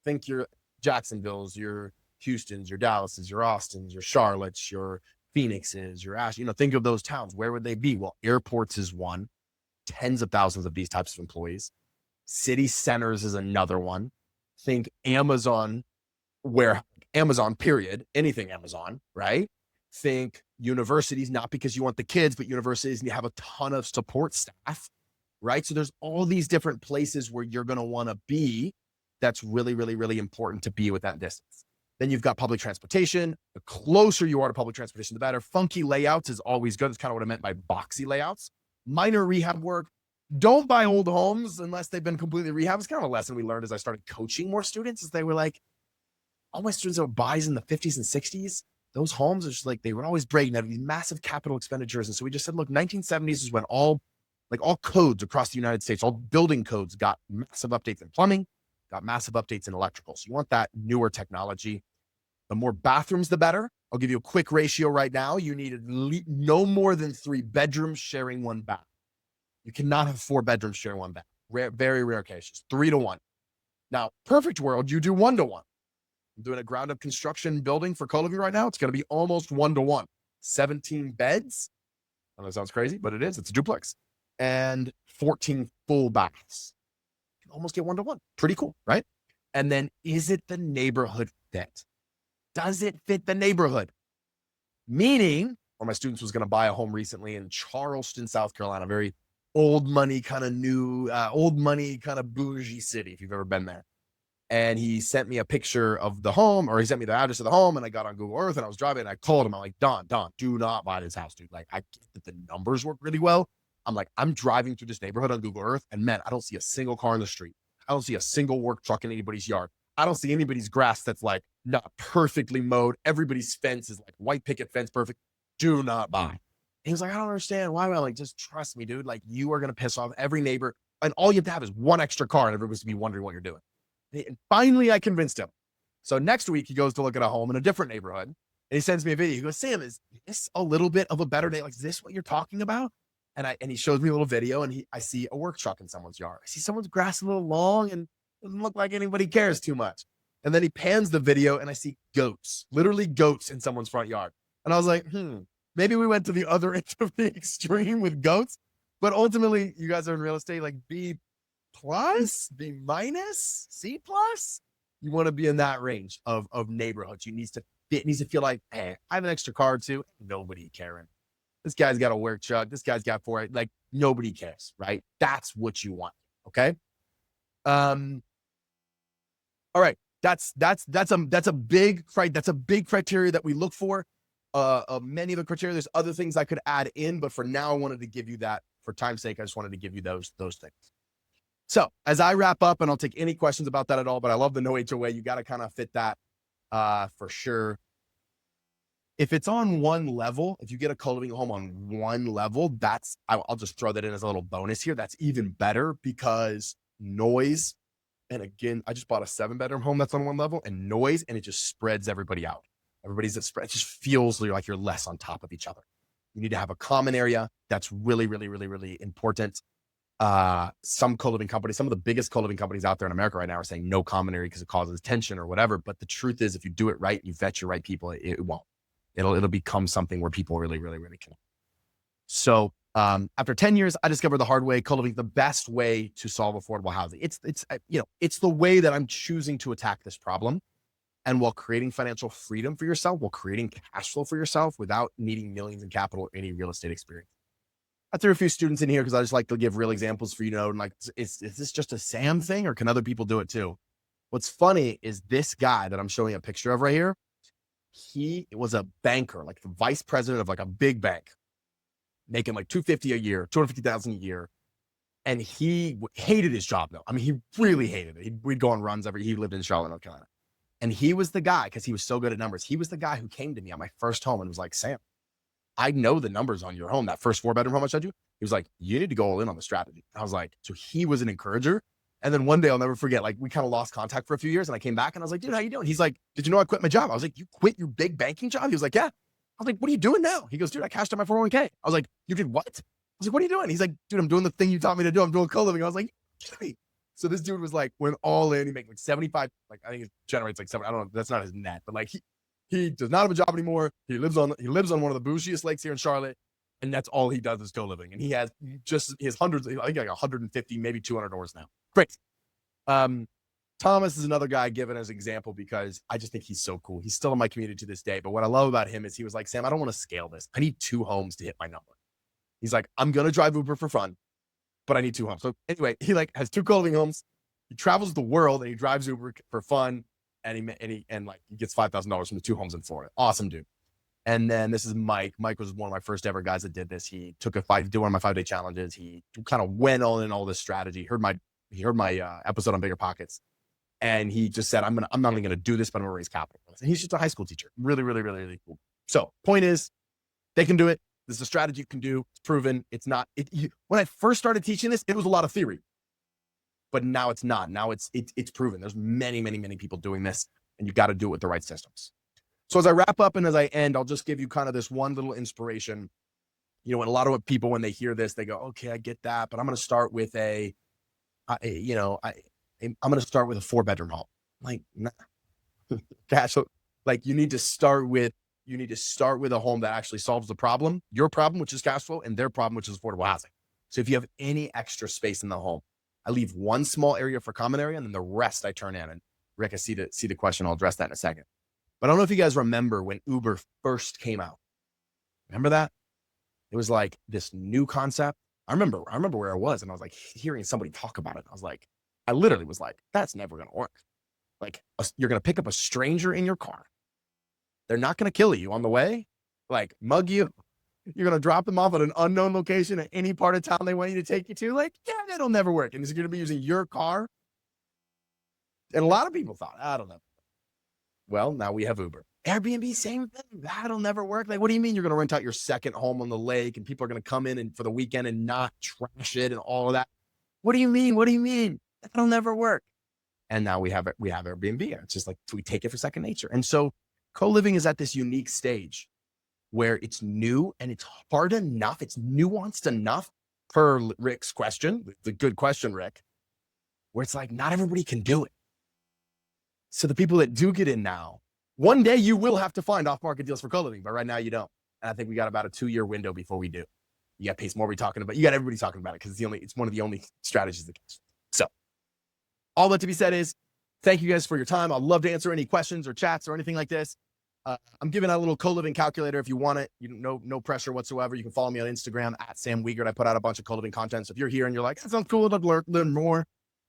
Think your Jacksonville's, your Houston's, your Dallas's, your Austin's, your Charlotte's, your Phoenix's, your Ash, think of those towns. Where would they be? Well, airports is one. Tens of thousands of these types of employees. City centers is another one. Think Amazon, period, anything Amazon, right? Think universities, not because you want the kids, but universities, and you have a ton of support staff, right? So there's all these different places where you're going to want to be. That's really, really, really important to be with that distance. Then you've got public transportation. The closer you are to public transportation, the better. Funky layouts is always good. That's kind of what I meant by boxy layouts. Minor rehab work. Don't buy old homes unless they've been completely rehabbed. It's kind of a lesson we learned as I started coaching more students, is they were like, all my students that were buys in the 50s and 60s, those homes are just like, they were always breaking, having these massive capital expenditures. And so we just said, look, 1970s is when all codes across the United States, all building codes got massive updates in plumbing, got massive updates in electrical. So you want that newer technology. The more bathrooms, the better. I'll give you a quick ratio right now. You need no more than 3 bedrooms sharing 1 bath. You cannot have 4 bedrooms sharing 1 bath. Very rare cases, 3 to 1. Now, perfect world, you do 1 to 1. I'm doing a ground up construction building for co-living right now. It's going to be almost 1 to 1. 17 beds. I know that sounds crazy, but it is. It's a duplex. And 14 full baths. You can almost get 1 to 1. Pretty cool, right? And then, is it the neighborhood fit? Does it fit the neighborhood? Meaning, one of my students was going to buy a home recently in Charleston, South Carolina, very old money, kind of bougie city, if you've ever been there. And he sent me a picture of the home, or he sent me the address of the home, and I got on Google Earth and I was driving and I called him. I'm like, Don, do not buy this house, dude. Like, I get that the numbers work really well. I'm like, I'm driving through this neighborhood on Google Earth, and man, I don't see a single car in the street. I don't see a single work truck in anybody's yard. I don't see anybody's grass that's like not perfectly mowed. Everybody's fence is like white picket fence, perfect. Do not buy. And he was like, I don't understand why. I'm like, just trust me, dude. Like, you are going to piss off every neighbor, and all you have to have is 1 extra car, and everybody's going to be wondering what you're doing. And finally, I convinced him. So next week, he goes to look at a home in a different neighborhood, and he sends me a video. He goes, Sam, is this a little bit of a better day? Like, is this what you're talking about? and he shows me a little video, and I see a work truck in someone's yard. I see someone's grass a little long and doesn't look like anybody cares too much. And then he pans the video and I see goats, literally goats in someone's front yard. And I was like, maybe we went to the other end of the extreme with goats. But ultimately, you guys are in real estate, like B+, B-, C+. You want to be in that range of neighborhoods. It needs to feel like, hey, I have an extra car too. Nobody caring. This guy's got a work truck. This guy's got 4. Like, nobody cares, right? That's what you want. Okay. All right. That's a big criteria that we look for. Many of the criteria, there's other things I could add in, but for now, I wanted to give you that. For time's sake, I just wanted to give you those things. So as I wrap up, and I'll take any questions about that at all, but I love the no HOA. You got to kind of fit that for sure. If it's on one level, if you get a co-living home on one level, I'll just throw that in as a little bonus here. That's even better because noise. And again, I just bought a 7-bedroom home that's on one level, and noise, and it just spreads everybody out. Everybody's at spread. It just feels like you're less on top of each other. You need to have a common area. That's really, really, really, really important. Some co-living companies, some of the biggest co-living companies out there in America right now are saying no common area because it causes tension or whatever. But the truth is, if you do it right, you vet your right people, it won't. It'll become something where people really, really, really can. So after 10 years, I discovered the hard way, co-living, the best way to solve affordable housing. It's the way that I'm choosing to attack this problem. And while creating financial freedom for yourself, while creating cash flow for yourself without needing millions in capital or any real estate experience. I threw a few students in here because I just like to give real examples for you to know. And like, is this just a Sam thing or can other people do it too? What's funny is this guy that I'm showing a picture of right here. He was a banker, like the vice president of like a big bank, making like $250,000 a year, $250,000 a year. And he hated his job though. I mean, he really hated it. We'd go on runs he lived in Charlotte, North Carolina. And he was the guy, because he was so good at numbers. He was the guy who came to me on my first home and was like, Sam, I know the numbers on your home, that first 4-bedroom home I showed you. He was like, you need to go all in on the strategy. I was like, so he was an encourager. And then one day I'll never forget, like we kind of lost contact for a few years and I came back and I was like, dude, how you doing? He's like, did you know I quit my job? I was like, you quit your big banking job? He was like, yeah. I was like, what are you doing now? He goes, dude, I cashed out my 401k. I was like, you did what? I was like, what are you doing? He's like, dude, I'm doing the thing you taught me to do. I'm doing co-living. I was like, kidding me. So this dude was like, went all in. He makes like 75, like I think it generates like 7. I don't know. That's not his net, but like he does not have a job anymore. He lives on one of the bougiest lakes here in Charlotte, and that's all he does is co-living. And he has hundreds, I think like 150, maybe 200 doors now. Great. Thomas is another guy given as an example because I just think he's so cool. He's still in my community to this day. But what I love about him is he was like, Sam, I don't want to scale this. I need 2 homes to hit my number. He's like, I'm going to drive Uber for fun, but I need 2 homes. So anyway, he like has 2 co-living homes. He travels the world and he drives Uber for fun. And he gets $5,000 from the 2 homes in Florida. Awesome dude. And then this is Mike. Mike was one of my first ever guys that did this. He did one of my 5-day challenges. He kind of went all in all this strategy. He heard my episode on Bigger Pockets. And he just said, I'm not only going to do this, but I'm going to raise capital. And he's just a high school teacher. Really, really, really, really cool. So point is, they can do it. This is a strategy you can do. It's proven. It's not. When I first started teaching this, it was a lot of theory. But now it's not. Now it's proven. There's many, many, many people doing this. And you got to do it with the right systems. So as I wrap up and as I end, I'll just give you kind of this one little inspiration. You know, and a lot of people, when they hear this, they go, okay, I get that. But I'm going to start with I'm going to start with a 4-bedroom home. Like, nah. Gosh, like you need to start with a home that actually solves the problem, your problem, which is cash flow, and their problem, which is affordable housing. So if you have any extra space in the home, I leave one small area for common area, and then the rest I turn in. And Rick, I see the question. I'll address that in a second. But I don't know if you guys remember when Uber first came out. Remember that? It was like this new concept. I remember where I was, and I was like hearing somebody talk about it. I literally was like, that's never going to work. Like, you're going to pick up a stranger in your car. They're not going to kill you on the way, like mug you. You're going to drop them off at an unknown location at any part of town they want you to take you to. Like, yeah, that'll never work. And is it going to be using your car? And a lot of people thought, I don't know. Well, now we have Uber. Airbnb, same thing. That'll never work. Like, what do you mean you're going to rent out your second home on the lake and people are going to come in and for the weekend and not trash it and all of that? What do you mean? What do you mean? That'll never work. And now we have Airbnb. It's just like, we take it for second nature. And so co-living is at this unique stage where it's new and it's hard enough, it's nuanced enough per Rick's question, the good question, Rick, where it's like, not everybody can do it. So the people that do get in now, one day you will have to find off-market deals for co-living, but right now you don't. And I think we got about a 2-year window before we do. You got Pace Morby talking about, you got everybody talking about it because it's one of the only strategies that can. So all that to be said is, thank you guys for your time. I'd love to answer any questions or chats or anything like this. I'm giving out a little co-living calculator if you want it. No pressure whatsoever. You can follow me on Instagram at Sam Wiegert. I put out a bunch of co-living content. So if you're here and you're like, that sounds cool, I'd learn more,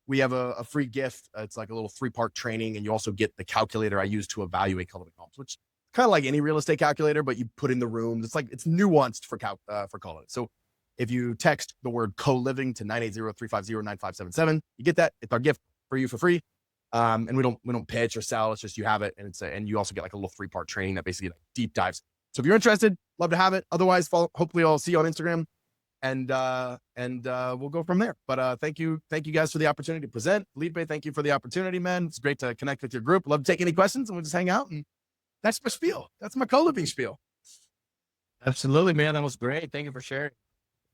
we have a free gift. It's like a little 3-part training, and you also get the calculator I use to evaluate co-living homes, which is kind of like any real estate calculator, but you put in the rooms. It's nuanced for co-living. So if you text the word co-living to 980-350-9577, you get that. It's our gift for you for free. And we don't pitch or sell. It's just you have it, and you also get like a little 3-part training that basically like deep dives. So if you're interested, love to have it. Otherwise, hopefully I'll see you on Instagram, and we'll go from there. But thank you guys for the opportunity to present. Felipe, thank you for the opportunity, man. It's great to connect with your group. Love to take any questions, and we'll just hang out. And that's my spiel. That's my co-living spiel. Absolutely, man. That was great. Thank you for sharing.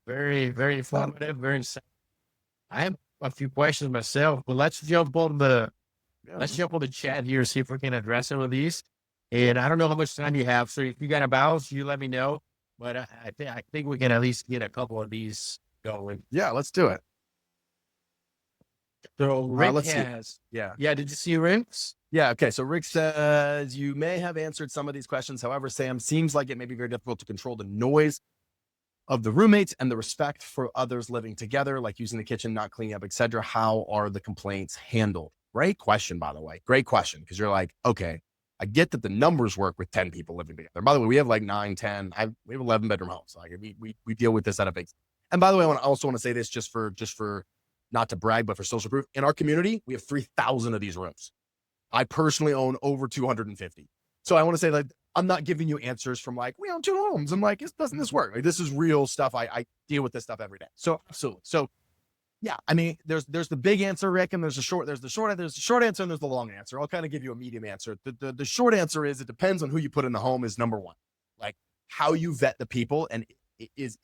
Very, very informative. Very insightful. I have a few questions myself, but let's jump on the chat here, see if we can address some of these. And I don't know how much time you have, so if you got a bounce, you let me know. But I think we can at least get a couple of these going. Yeah, let's do it. So Rick let's has, see. Yeah. Did you see Rick's? Yeah. Okay. So Rick says, you may have answered some of these questions. However, Sam, seems like it may be very difficult to control the noise of the roommates and the respect for others living together, like using the kitchen, not cleaning up, etc. How are the complaints handled? Great question, by the way. Great question. Because you're like, okay, I get that the numbers work with 10 people living together. By the way, we have like 9, 10. We have 11 bedroom homes. Like we deal with this at a big. And by the way, I also want to say this just for not to brag, but for social proof. In our community, we have 3,000 of these rooms. I personally own over 250. So I want to say, like, I'm not giving you answers from like, we own 2 homes. I'm like, doesn't this work? Like, this is real stuff. I deal with this stuff every day. So absolutely. So yeah, I mean, there's the big answer, Rick, and there's the short answer, and there's the long answer. I'll kind of give you a medium answer. The short answer is, it depends on who you put in the home is number one. Like, how you vet the people, and it is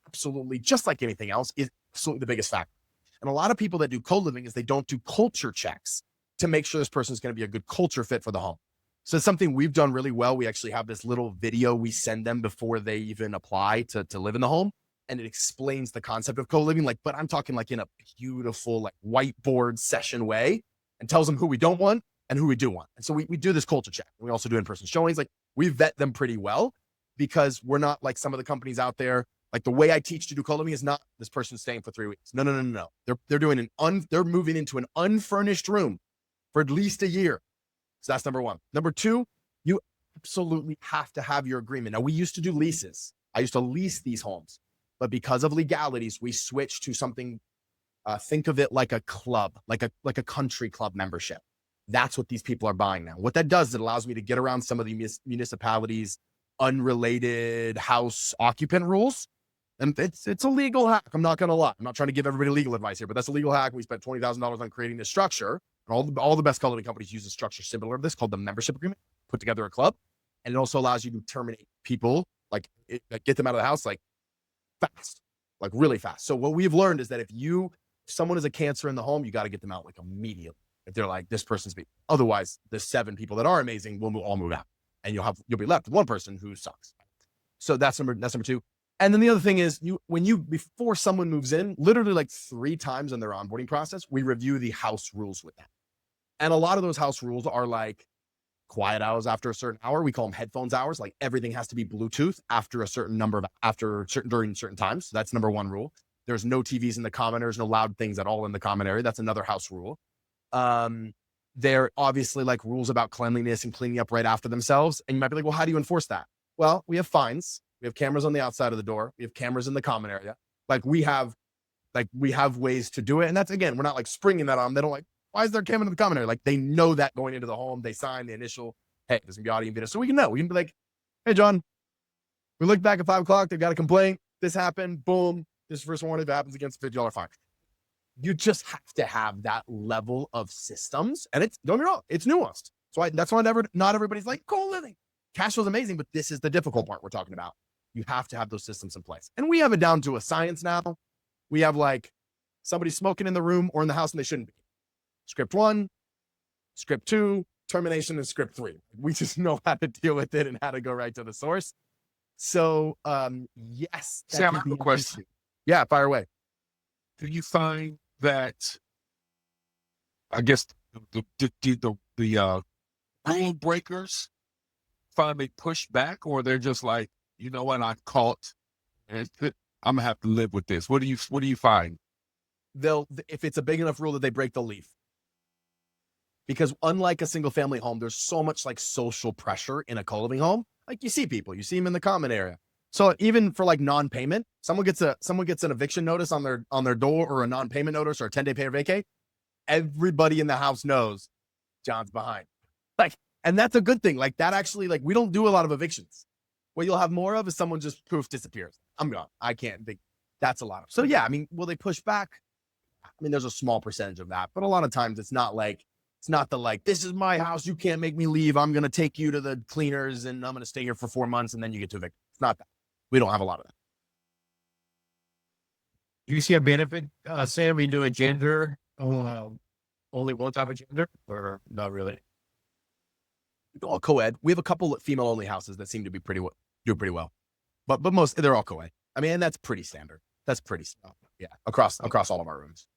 absolutely, just like anything else, is absolutely the biggest factor. And a lot of people that do co-living is they don't do culture checks to make sure this person is going to be a good culture fit for the home. So it's something we've done really well. We actually have this little video we send them before they even apply to live in the home. And it explains the concept of co-living, like, but I'm talking like in a beautiful, like, whiteboard session way, and tells them who we don't want and who we do want. And so we do this culture check. We also do in-person showings. Like, we vet them pretty well, because we're not like some of the companies out there. Like, the way I teach to do co-living is not this person staying for 3 weeks. No. They're doing they're moving into an unfurnished room for at least a year. So that's number one. Number two, you absolutely have to have your agreement. Now, we used to do leases. I used to lease these homes, but because of legalities, we switched to something. Think of it like a club, like a country club membership. That's what these people are buying now. What that does, it allows me to get around some of the municipalities' unrelated house occupant rules. And it's a legal hack. I'm not going to lie. I'm not trying to give everybody legal advice here, but that's a legal hack. We spent $20,000 on creating this structure. And all the best co-living companies use a structure similar to this called the membership agreement. Put together a club, and it also allows you to terminate people, like get them out of the house, like fast, like really fast. So what we've learned is that if someone is a cancer in the home, you got to get them out like immediately. If they're like, this person's me. Otherwise, the 7 people that are amazing will all move out, and you'll be left with one person who sucks. So that's number 2. And then the other thing is, before someone moves in, literally like 3 times in their onboarding process, we review the house dules with them. And a lot of those house rules are like quiet hours after a certain hour. We call them headphones hours. Like, everything has to be Bluetooth during certain times. So that's number 1 rule. There's no TVs in the common. There's no loud things at all in the common area. That's another house rule. There obviously like rules about cleanliness and cleaning up right after themselves. And you might be like, well, how do you enforce that? Well, we have fines. We have cameras on the outside of the door. We have cameras in the common area. We have ways to do it. And that's, again, we're not like springing that on them. They don't like, why is there a camera in the common area? Like, they know that going into the home, they sign the initial, hey, there's gonna be audio and video. So we can know. We can be like, hey, John, we look back at 5 o'clock. They've got a complaint. This happened. Boom. This is the first warning. If it happens, against a $50 fine. You just have to have that level of systems. And don't get me wrong, it's nuanced. So that's why not everybody's like, co-living. cash flow is amazing, but this is the difficult part we're talking about. You have to have those systems in place. And we have it down to a science now. We have like somebody smoking in the room or in the house and they shouldn't be. Script 1, script 2, termination, and script 3. We just know how to deal with it and how to go right to the source. So, yes. Sam, I have a question. Yeah, fire away. Do you find that, I guess, the rule breakers finally push back, or they're just like, you know what, I caught, and I'm gonna have to live with this? What do you find? If it's a big enough rule that they break, they'll leave. Because unlike a single family home, there's so much like social pressure in a co-living home. Like you see them in the common area. So even for like non-payment, someone gets an eviction notice on their door, or a non-payment notice, or a 10-day pay or vacate. Everybody in the house knows John's behind. Like, and that's a good thing. Like that actually, like we don't do a lot of evictions. What you'll have more of is someone just poof disappears. I'm gone. I can't think that's a lot of. So yeah, I mean, will they push back? I mean, there's a small percentage of that, but a lot of times it's not the like, this is my house, you can't make me leave. I'm going to take you to the cleaners and I'm going to stay here for 4 months and then you get to evict. It's not that. We don't have a lot of that. Do you see a benefit, Sam, in doing gender, only one type of gender, or not really? All co-ed. We have a couple of female-only houses that seem to be do pretty well, but most, they're all co-ed. I mean, and that's pretty standard. That's pretty standard. Yeah, across all of our rooms.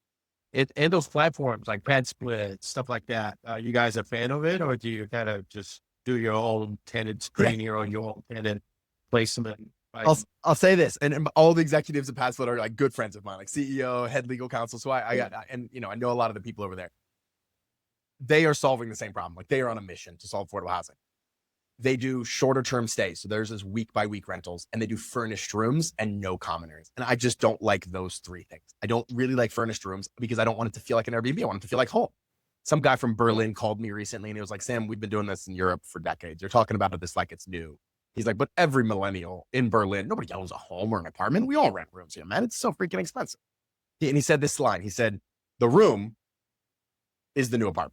And those platforms like Pad Split, stuff like that, you guys a fan of it, or do you kind of just do your own tenant screening or your own tenant placement? I'll say this, and all the executives at Pad Split are like good friends of mine, like CEO, head legal counsel. So I know a lot of the people over there. They are solving the same problem. Like they are on a mission to solve affordable housing. They do shorter term stays. So there's this week by week rentals, and they do furnished rooms and no common areas. And I just don't like those three things. I don't really like furnished rooms because I don't want it to feel like an Airbnb. I want it to feel like home. Some guy from Berlin called me recently and he was like, Sam, we've been doing this in Europe for decades. You're talking about this like it's new. He's like, but every millennial in Berlin, nobody owns a home or an apartment. We all rent rooms here, man. It's so freaking expensive. And he said this line. He said, the room is the new apartment.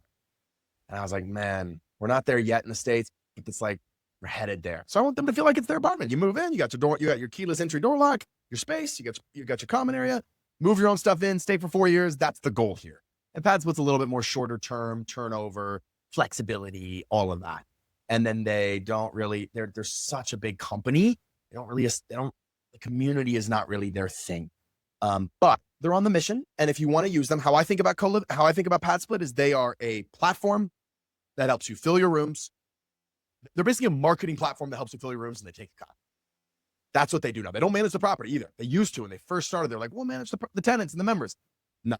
And I was like, man, we're not there yet in the States, but it's like, we're headed there. So I want them to feel like it's their apartment. You move in, you got your door, you got your keyless entry door lock, your space, you got your common area, move your own stuff in, stay for 4 years. That's the goal here. And Pad Split's a little bit more shorter term, turnover, flexibility, all of that. And then they don't really, they're such a big company. The community is not really their thing. But they're on the mission. And if you want to use them, how I think about Pad Split is they are a platform that helps you fill your rooms. They're basically a marketing platform that helps you fill your rooms, and they take a cut. That's what they do now. They don't manage the property either. They used to when they first started. They're like, we'll manage the tenants and the members. No.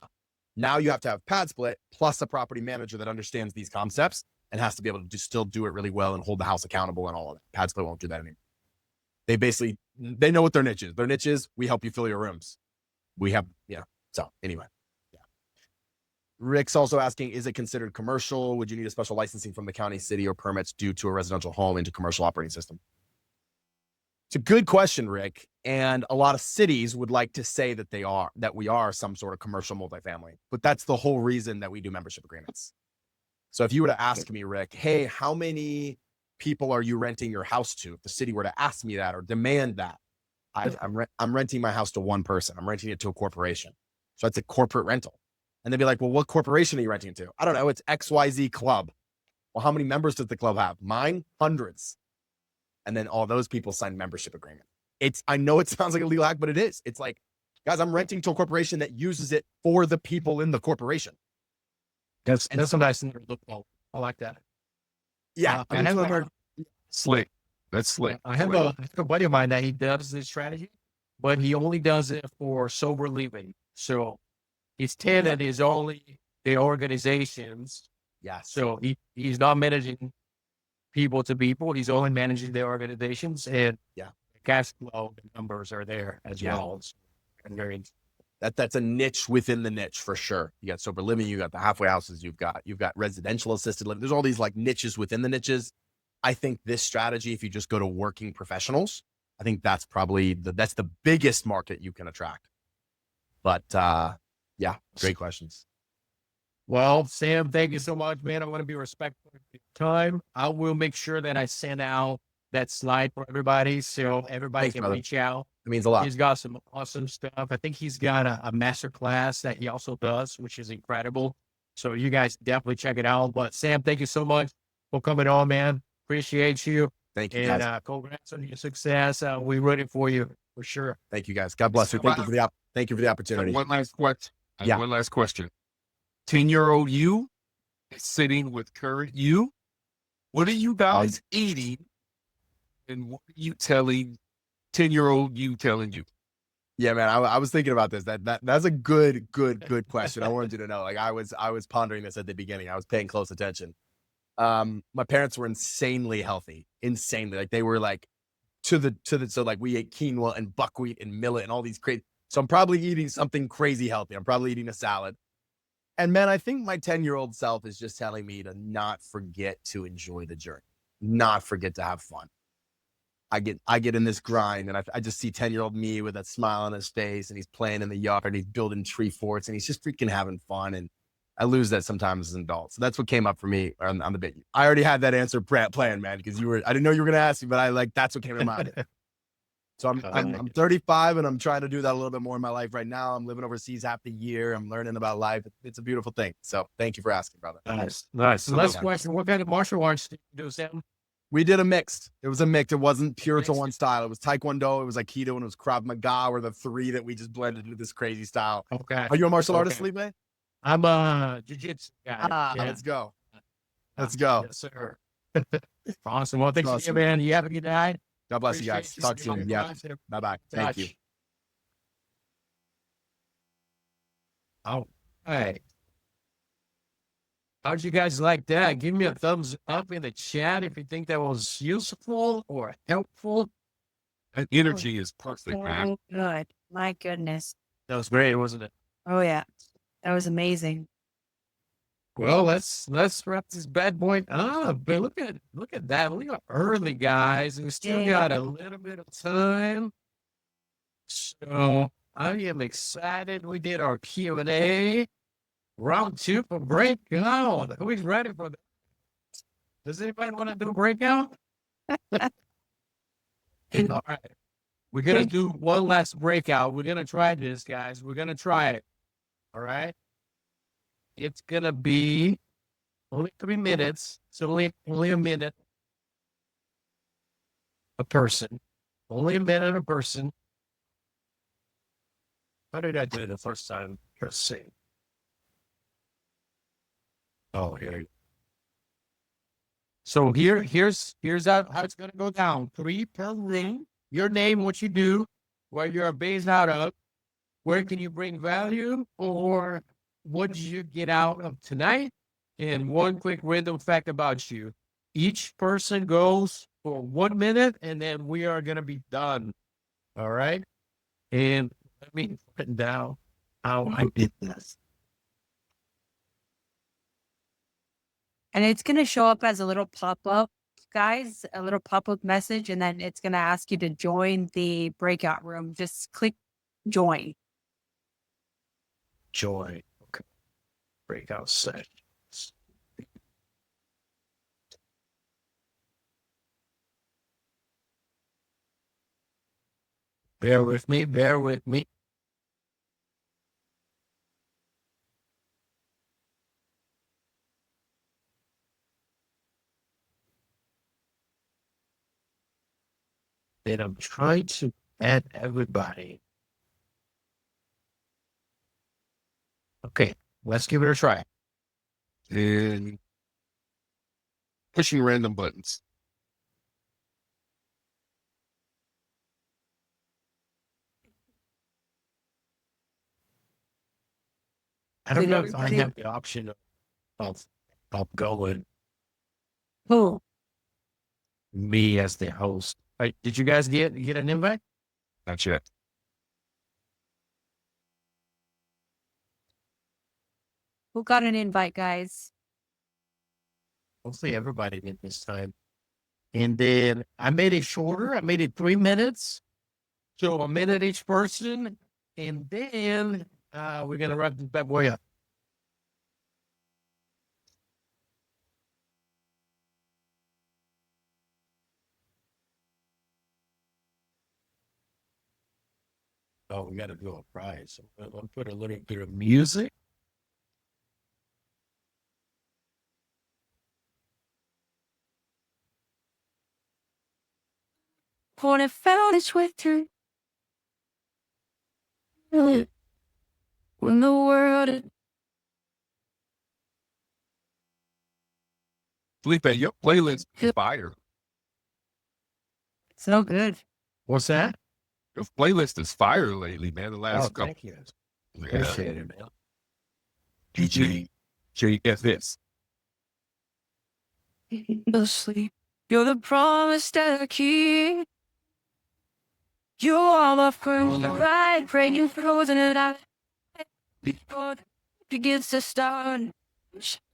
Now you have to have Pad Split plus a property manager that understands these concepts and has to be able to still do it really well and hold the house accountable and all of that. Pad Split won't do that anymore. They know what their niche is. Their niche is, we help you fill your rooms. So anyway. Yeah. Rick's also asking, is it considered commercial? Would you need a special licensing from the county, city, or permits due to a residential home into commercial operating system? It's a good question, Rick. And a lot of cities would like to say that we are some sort of commercial multifamily, but that's the whole reason that we do membership agreements. So if you were to ask me, Rick, hey, how many people are you renting your house to? If the city were to ask me that or demand that, I'm renting my house to one person. I'm renting it to a corporation. So it's a corporate rental. And they'd be like, well, what corporation are you renting it to? I don't know. It's XYZ Club. Well, how many members does the club have? Mine? Hundreds. And then all those people sign membership agreement. I know it sounds like a legal hack, but it is. It's like, guys, I'm renting to a corporation that uses it for the people in the corporation. That's a nice loophole. I like that. Yeah. I have a Slick. That's slick. I have a buddy of mine that he does this strategy, but he only does it for sober living. So his tenant is only the organizations. Yeah. So he's not managing people to people. He's only managing the organizations, and the cash flow numbers are there as well. And that's a niche within the niche for sure. You got sober living, you got the halfway houses, you've got residential assisted living. There's all these like niches within the niches. I think this strategy, if you just go to working professionals, I think that's probably that's the biggest market you can attract. But great questions. Well, Sam, thank you so much, man. I want to be respectful of your time. I will make sure that I send out that slide for everybody so everybody Thanks, can brother. reach out. It means a lot. He's got some awesome stuff. I think he's got a master class that he also does, which is incredible. So you guys definitely check it out. But Sam, thank you so much for coming on, man. Appreciate you. Thank you, And guys. congrats on your success. We're rooting for you for sure. Thank you, guys. God bless you. Thank you for the opportunity. One last question. Yeah. One last question. 10-year-old you is sitting with current you. What are you guys eating? And what are you telling 10-year-old you telling you? Yeah, man. I was thinking about this. That's a good question. I wanted you to know. Like I was pondering this at the beginning. I was paying close attention. My parents were insanely healthy. Insanely. Like they were like so like we ate quinoa and buckwheat and millet and all these crazy. So I'm probably eating something crazy healthy. I'm probably eating a salad. And man, I think my 10-year-old self is just telling me to not forget to enjoy the journey, not forget to have fun. I get in this grind and I just see 10-year-old me with that smile on his face and he's playing in the yard and he's building tree forts and he's just freaking having fun. And I lose that sometimes as an adult. So that's what came up for me on the bit. I already had that answer planned, man, because I didn't know you were going to ask me, but that's what came to mind. So I'm 35 and I'm trying to do that a little bit more in my life right now. I'm living overseas half the year. I'm learning about life. It's a beautiful thing. So thank you for asking, brother. Nice. Last question. What kind of martial arts did you do, Sam? We did a mixed. It was a mix. It wasn't pure to one style. It was Taekwondo. It was Aikido, and it was Krav Maga, were the three that we just blended into this crazy style. Okay. Are you a martial artist, Felipe? I'm a jiu-jitsu guy. Let's go. Let's go. Yes, sir. Awesome. Well, thanks again, man. You have a good night. God bless you guys. Appreciate Talk soon. Yeah. Bye-bye. Thank you. All right. How'd you guys like that? Give me a thumbs up in the chat if you think that was useful or helpful. That energy is perfect, man. So good. My goodness. That was great, wasn't it? Oh yeah. That was amazing. Well, let's wrap this bad boy up. But look at that. We are early, guys. We still got a little bit of time. So I am excited. We did our Q&A. Round 2 for breakout. Who's ready for that? Does anybody want to do a breakout? All right. We're going to do one last breakout. We're going to try this, guys. We're going to try it. All right. It's going to be only 3 minutes. It's only a minute a person. Only a minute a person. How did I do it the first time? Let's see. Oh, here. So here's how it's gonna go down. 3 per ring. Your name, what you do, where you're based out of, where can you bring value, or what did you get out of tonight? And one quick random fact about you. Each person goes for 1 minute, and then we are gonna be done. All right. And let me put down how I did this. And it's going to show up as a little pop-up, guys, a little pop-up message, and then it's going to ask you to join the breakout room. Just click join. Join. Okay. Breakout sessions. Bear with me. Bear with me. Then I'm trying to add everybody. Okay, let's give it a try. And pushing random buttons. I don't know if I have the option of going Who? me as the host. Did you guys get an invite? Not yet. Who got an invite, guys? Hopefully everybody did this time. And then I made it shorter. I made it 3 minutes. So a minute each person. And then we're going to wrap this bad boy up. Oh, we got to do a prize. I'll put a little bit of music. When it found its way through. When the world had Felipe, your playlist is fire. So good. What's that? Your playlist is fire lately, man. The last couple. Thank you. Yeah. Appreciate it, man. DJ JFS. asleep. You're the promise that I keep. You are my first ride, breaking frozen and I before it begins to start.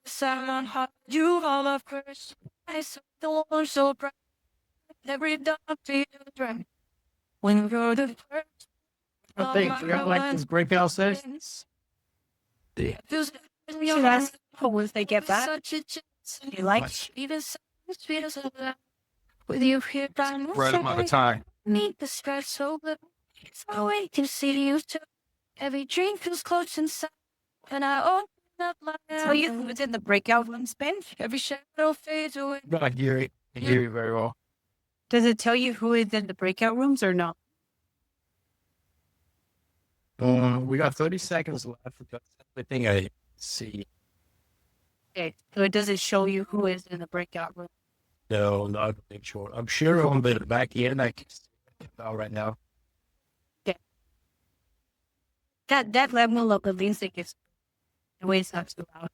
Silent heart, you are my first. I saw the one so bright. Every dark feels right. When you're the first. I think we like this breakout sessions. Should ask once they get back. Such a chance. You like? Even sweet as a lamb. With you here by my Right amount of side. time. Need the stress so good. So wait to see you too. Every dream feels close inside. And I open up my Tell you who's in the breakout rooms, Ben? Every shadow fades away. I hear it. I hear you very well. Does it tell you who is in the breakout rooms or not? We got 30 seconds left. That's the thing I see. Okay. So it doesn't show you who is in the breakout room. No, not big short. I'm sure on the back end I can see it right now. That level of the music is always not too loud.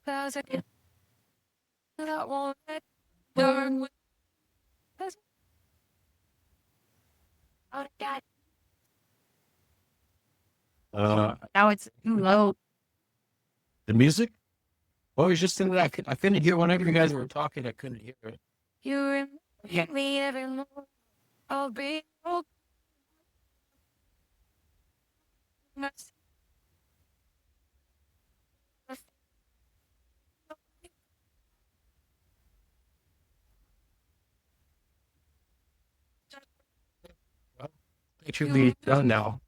That won't let burn with. Oh, God. Now it's too low. The music? Well, it's just that I couldn't hear whenever you guys were talking. I couldn't hear it. You remind me every moment. I'll be okay. It should be done now.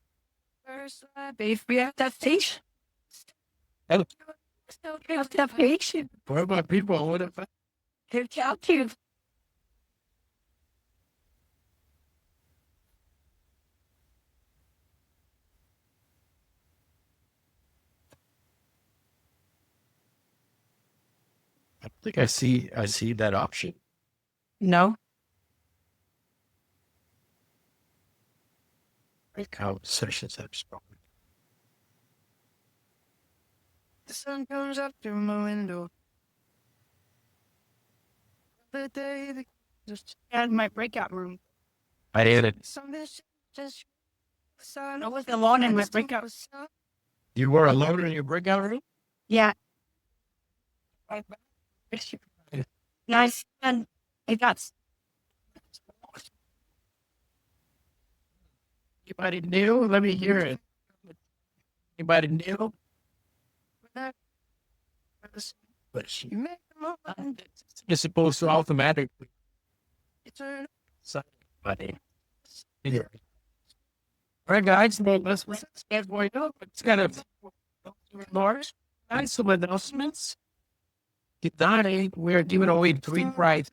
First, baby, adaptation. Hello. Adaptation. Where are my people? What if I... Adaptation. I think I see that option. No. Breakout sessions have spoken. The sun comes up through my window. The day that just And my breakout room. I did it. something just I was alone in my breakout. You were alone in your breakout room? Yeah. Nice. And it got. Anybody new? Let me hear it. Anybody new? But You make a moment. it's supposed to automatically. Turn Buddy. All right, guys. Let's get going up. It's kind of large. Nice some announcements. Today we're giving away 3 prizes.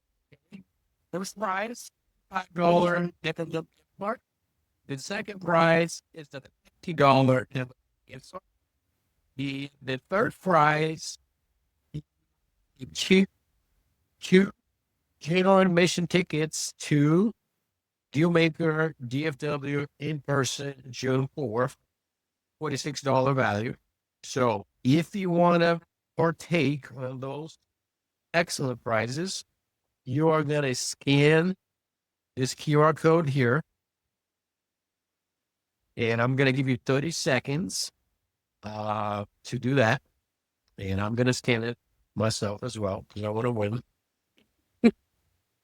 First prize, $5 DFW mark. The second prize is the $50 gift card. The third prize, two general admission tickets to Dealmaker DFW in person June 4th, $46 value. So if you want to partake of those excellent prizes, you are going to scan this QR code here. And I'm going to give you 30 seconds to do that. And I'm going to scan it myself as well because I want to win.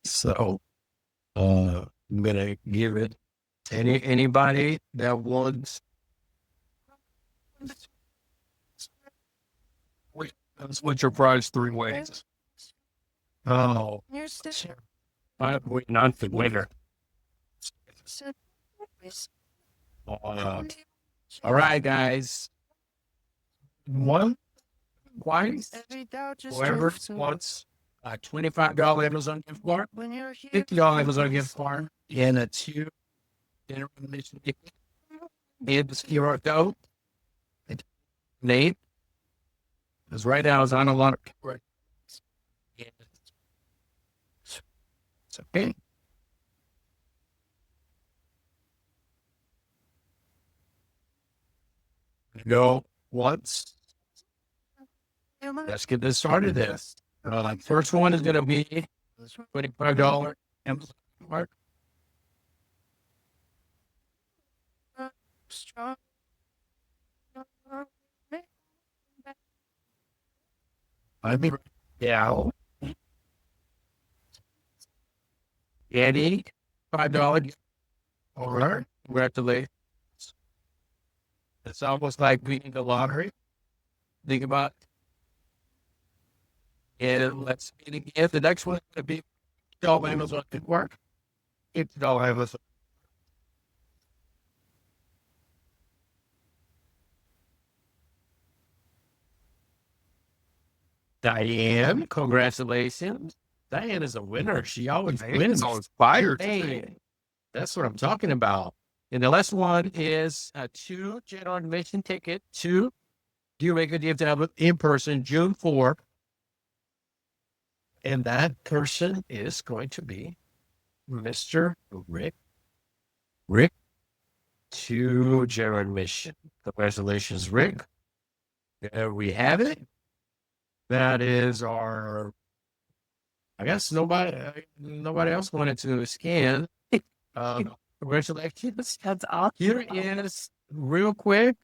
So I'm going to give it to anybody that wants. Wait, let's split your prize 3 ways. Oh, You're still. I'm waiting on the winner. All right, guys. One, twice, Every doubt just whoever drifts away. wants a $25 Amazon gift card, When you're here, $50 Amazon gift card, and a two dinner mission ticket. It's QR code. Nate is right now. Is on a lot of right. It's okay. Go once. Let's get this started. This first one is going to be $25 Amazon card. strong. I mean, yeah. Eddie, $5. All right. Congratulations. It's almost like winning the lottery. Think about it. And let's see it again. The next one is going to be $50 Amazon could work. $50 Amazon. Diane, congratulations. Diane is a winner. She always wins. On fire Hey, today. that's what I'm talking about. And the last one is a 2 general admission ticket to Do You Make a DFW in person June 4th. And that person is going to be Mr. Rick. Rick, 2 general admission. Congratulations, Rick. There we have it. That is our. I guess nobody else wanted to scan. Congratulations. That's awesome. Here is real quick.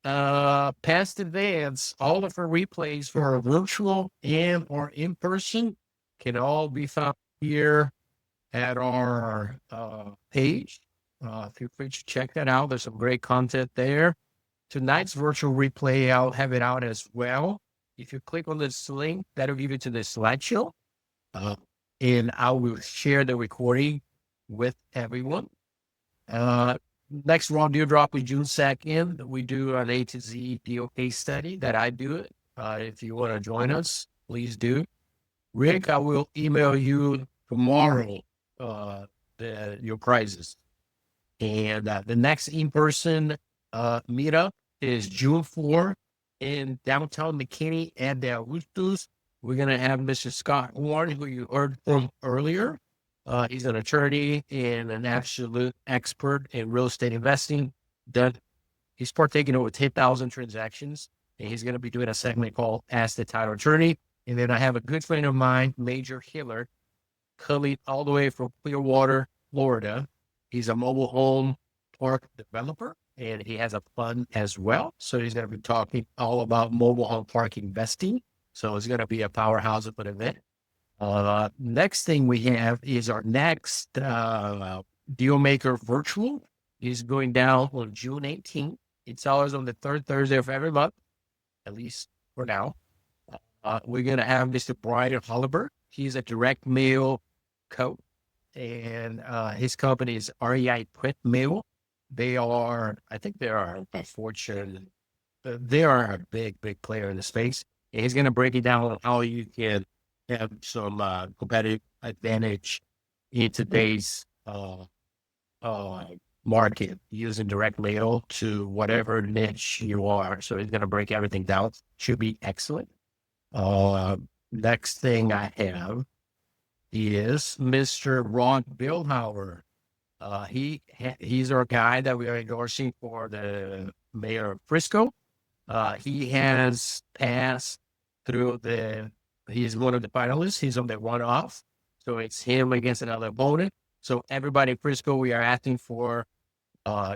Past events, all of our replays for our virtual and or in person can all be found here at our page. Feel free to check that out. There's some great content there. Tonight's virtual replay, I'll have it out as well. If you click on this link, that'll give you to the slideshow. And I will share the recording with everyone. Next raw deal drop is June 2nd. We do an A to Z deal case study that I do it. If you want to join us, please do. Rick, I will email you tomorrow your prizes. And the next in-person meetup is June 4th in downtown McKinney at the Augustus. We're going to have Mr. Scott Horn, who you heard from earlier. He's an attorney and an absolute expert in real estate investing. He's partaking over 10,000 transactions, and he's going to be doing a segment called Ask the Title Attorney. And then I have a good friend of mine, Major Hiller, coming all the way from Clearwater, Florida. He's a mobile home park developer, and he has a fund as well. So he's going to be talking all about mobile home park investing. So it's going to be a powerhouse of an event. Next thing we have is our next Deal Maker Virtual. Is going down on June 18th. It's always on the third Thursday of every month, at least for now. We're going to have Mr. Brian Holliber. He's a direct mail coach, and his company is REI Print Mail. They are, I think they are a Fortune. They are a big player in the space. And he's going to break it down on how you can have some competitive advantage in today's market using direct mail to whatever niche you are. So he's going to break everything down. Should be excellent. Next thing I have is Mr. Ron Billhauer. He's our guy that we are endorsing for the mayor of Frisco. He has passed through he's one of the finalists. He's on the runoff. So it's him against another opponent. So everybody in Frisco, we are asking for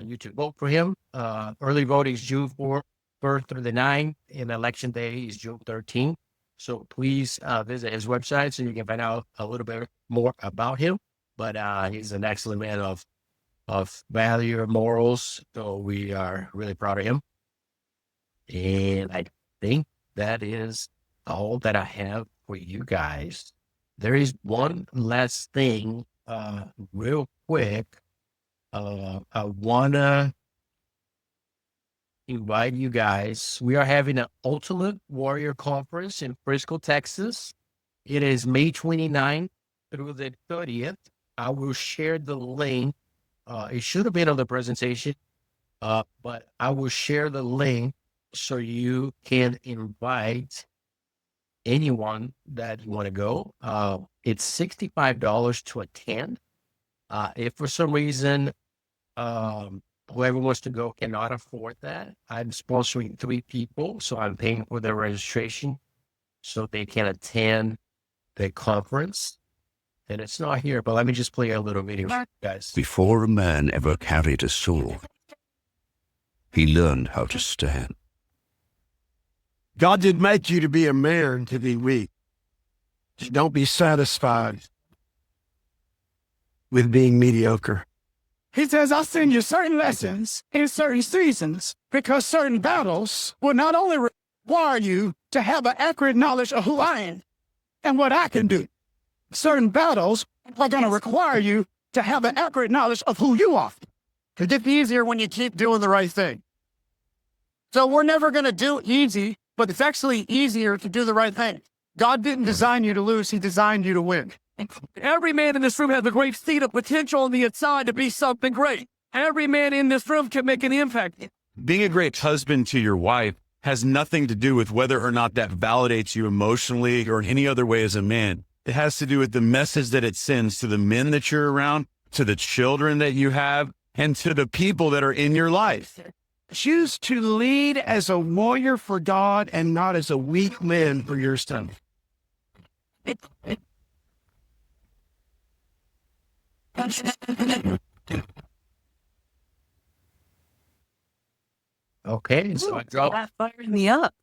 you to vote for him. Early voting is June 1st through the 9th, and election day is June 13th. So please visit his website so you can find out a little bit more about him. But he's an excellent man of value and morals. So we are really proud of him. And I think that is all that I have for you guys. There is one last thing, real quick. I wanna invite you guys. We are having an Ultimate Warrior Conference in Frisco, Texas. It is May 29th through the 30th. I will share the link. It should have been on the presentation, but I will share the link so you can invite anyone that you want to go. It's $65 to attend. If for some reason whoever wants to go cannot afford that, I'm sponsoring 3 people, so I'm paying for their registration so they can attend the conference. And it's not here, but let me just play a little video for you guys. Before a man ever carried a sword, he learned how to stand. God didn't make you to be a man to be weak. Just don't be satisfied with being mediocre. He says, I'll send you certain lessons in certain seasons because certain battles will not only require you to have an accurate knowledge of who I am and what I can do. Certain battles are going to require you to have an accurate knowledge of who you are. Because it's easier when you keep doing the right thing. So we're never going to do easy, but it's actually easier to do the right thing. God didn't design you to lose. He designed you to win. Every man in this room has a great seed of potential on the inside to be something great. Every man in this room can make an impact. Being a great husband to your wife has nothing to do with whether or not that validates you emotionally or in any other way as a man. It has to do with the message that it sends to the men that you're around, to the children that you have, and to the people that are in your life. Choose to lead as a warrior for God and not as a weak man for your son. Okay, so I dropped. That fires me up.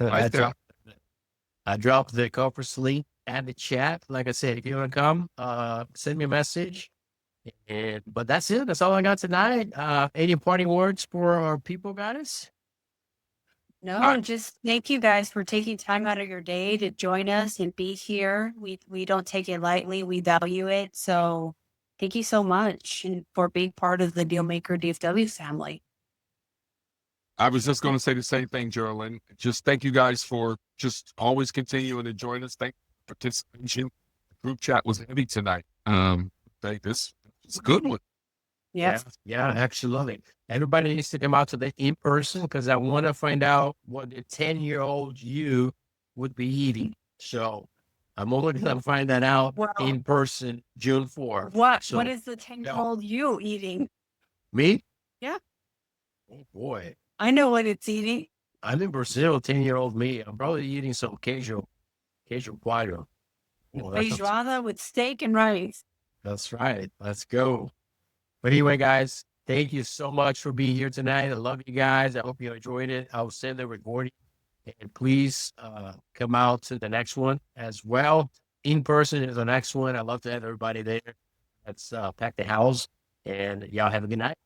I dropped the conference link and the chat. Like I said, if you want to come, send me a message. But that's it. That's all I got tonight. Any parting words for our people, guys? No, just thank you guys for taking time out of your day to join us and be here. We don't take it lightly. We value it. So thank you so much for being part of the Dealmaker DFW family. I was just going to say the same thing, Geraldine. Just thank you guys for just always continuing to join us. Thank you for participation. The group chat was heavy tonight. This is a good one. Yes. Yeah, absolutely. Everybody needs to come out to the in person because I want to find out what the 10-year-old you would be eating. So I'm only going to find that out in person June 4th. What is the 10-year-old you eating? Me? Yeah. Oh boy. I know what it's eating. I'm in Brazil, 10-year-old me. I'm probably eating some queijo guairo. Feijoada with steak and rice. That's right. Let's go. But anyway, guys, thank you so much for being here tonight. I love you guys. I hope you enjoyed it. I'll send the recording. And please come out to the next one as well. In person is the next one. I'd love to have everybody there. Let's pack the house. And y'all have a good night.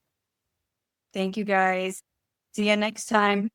Thank you, guys. See you next time.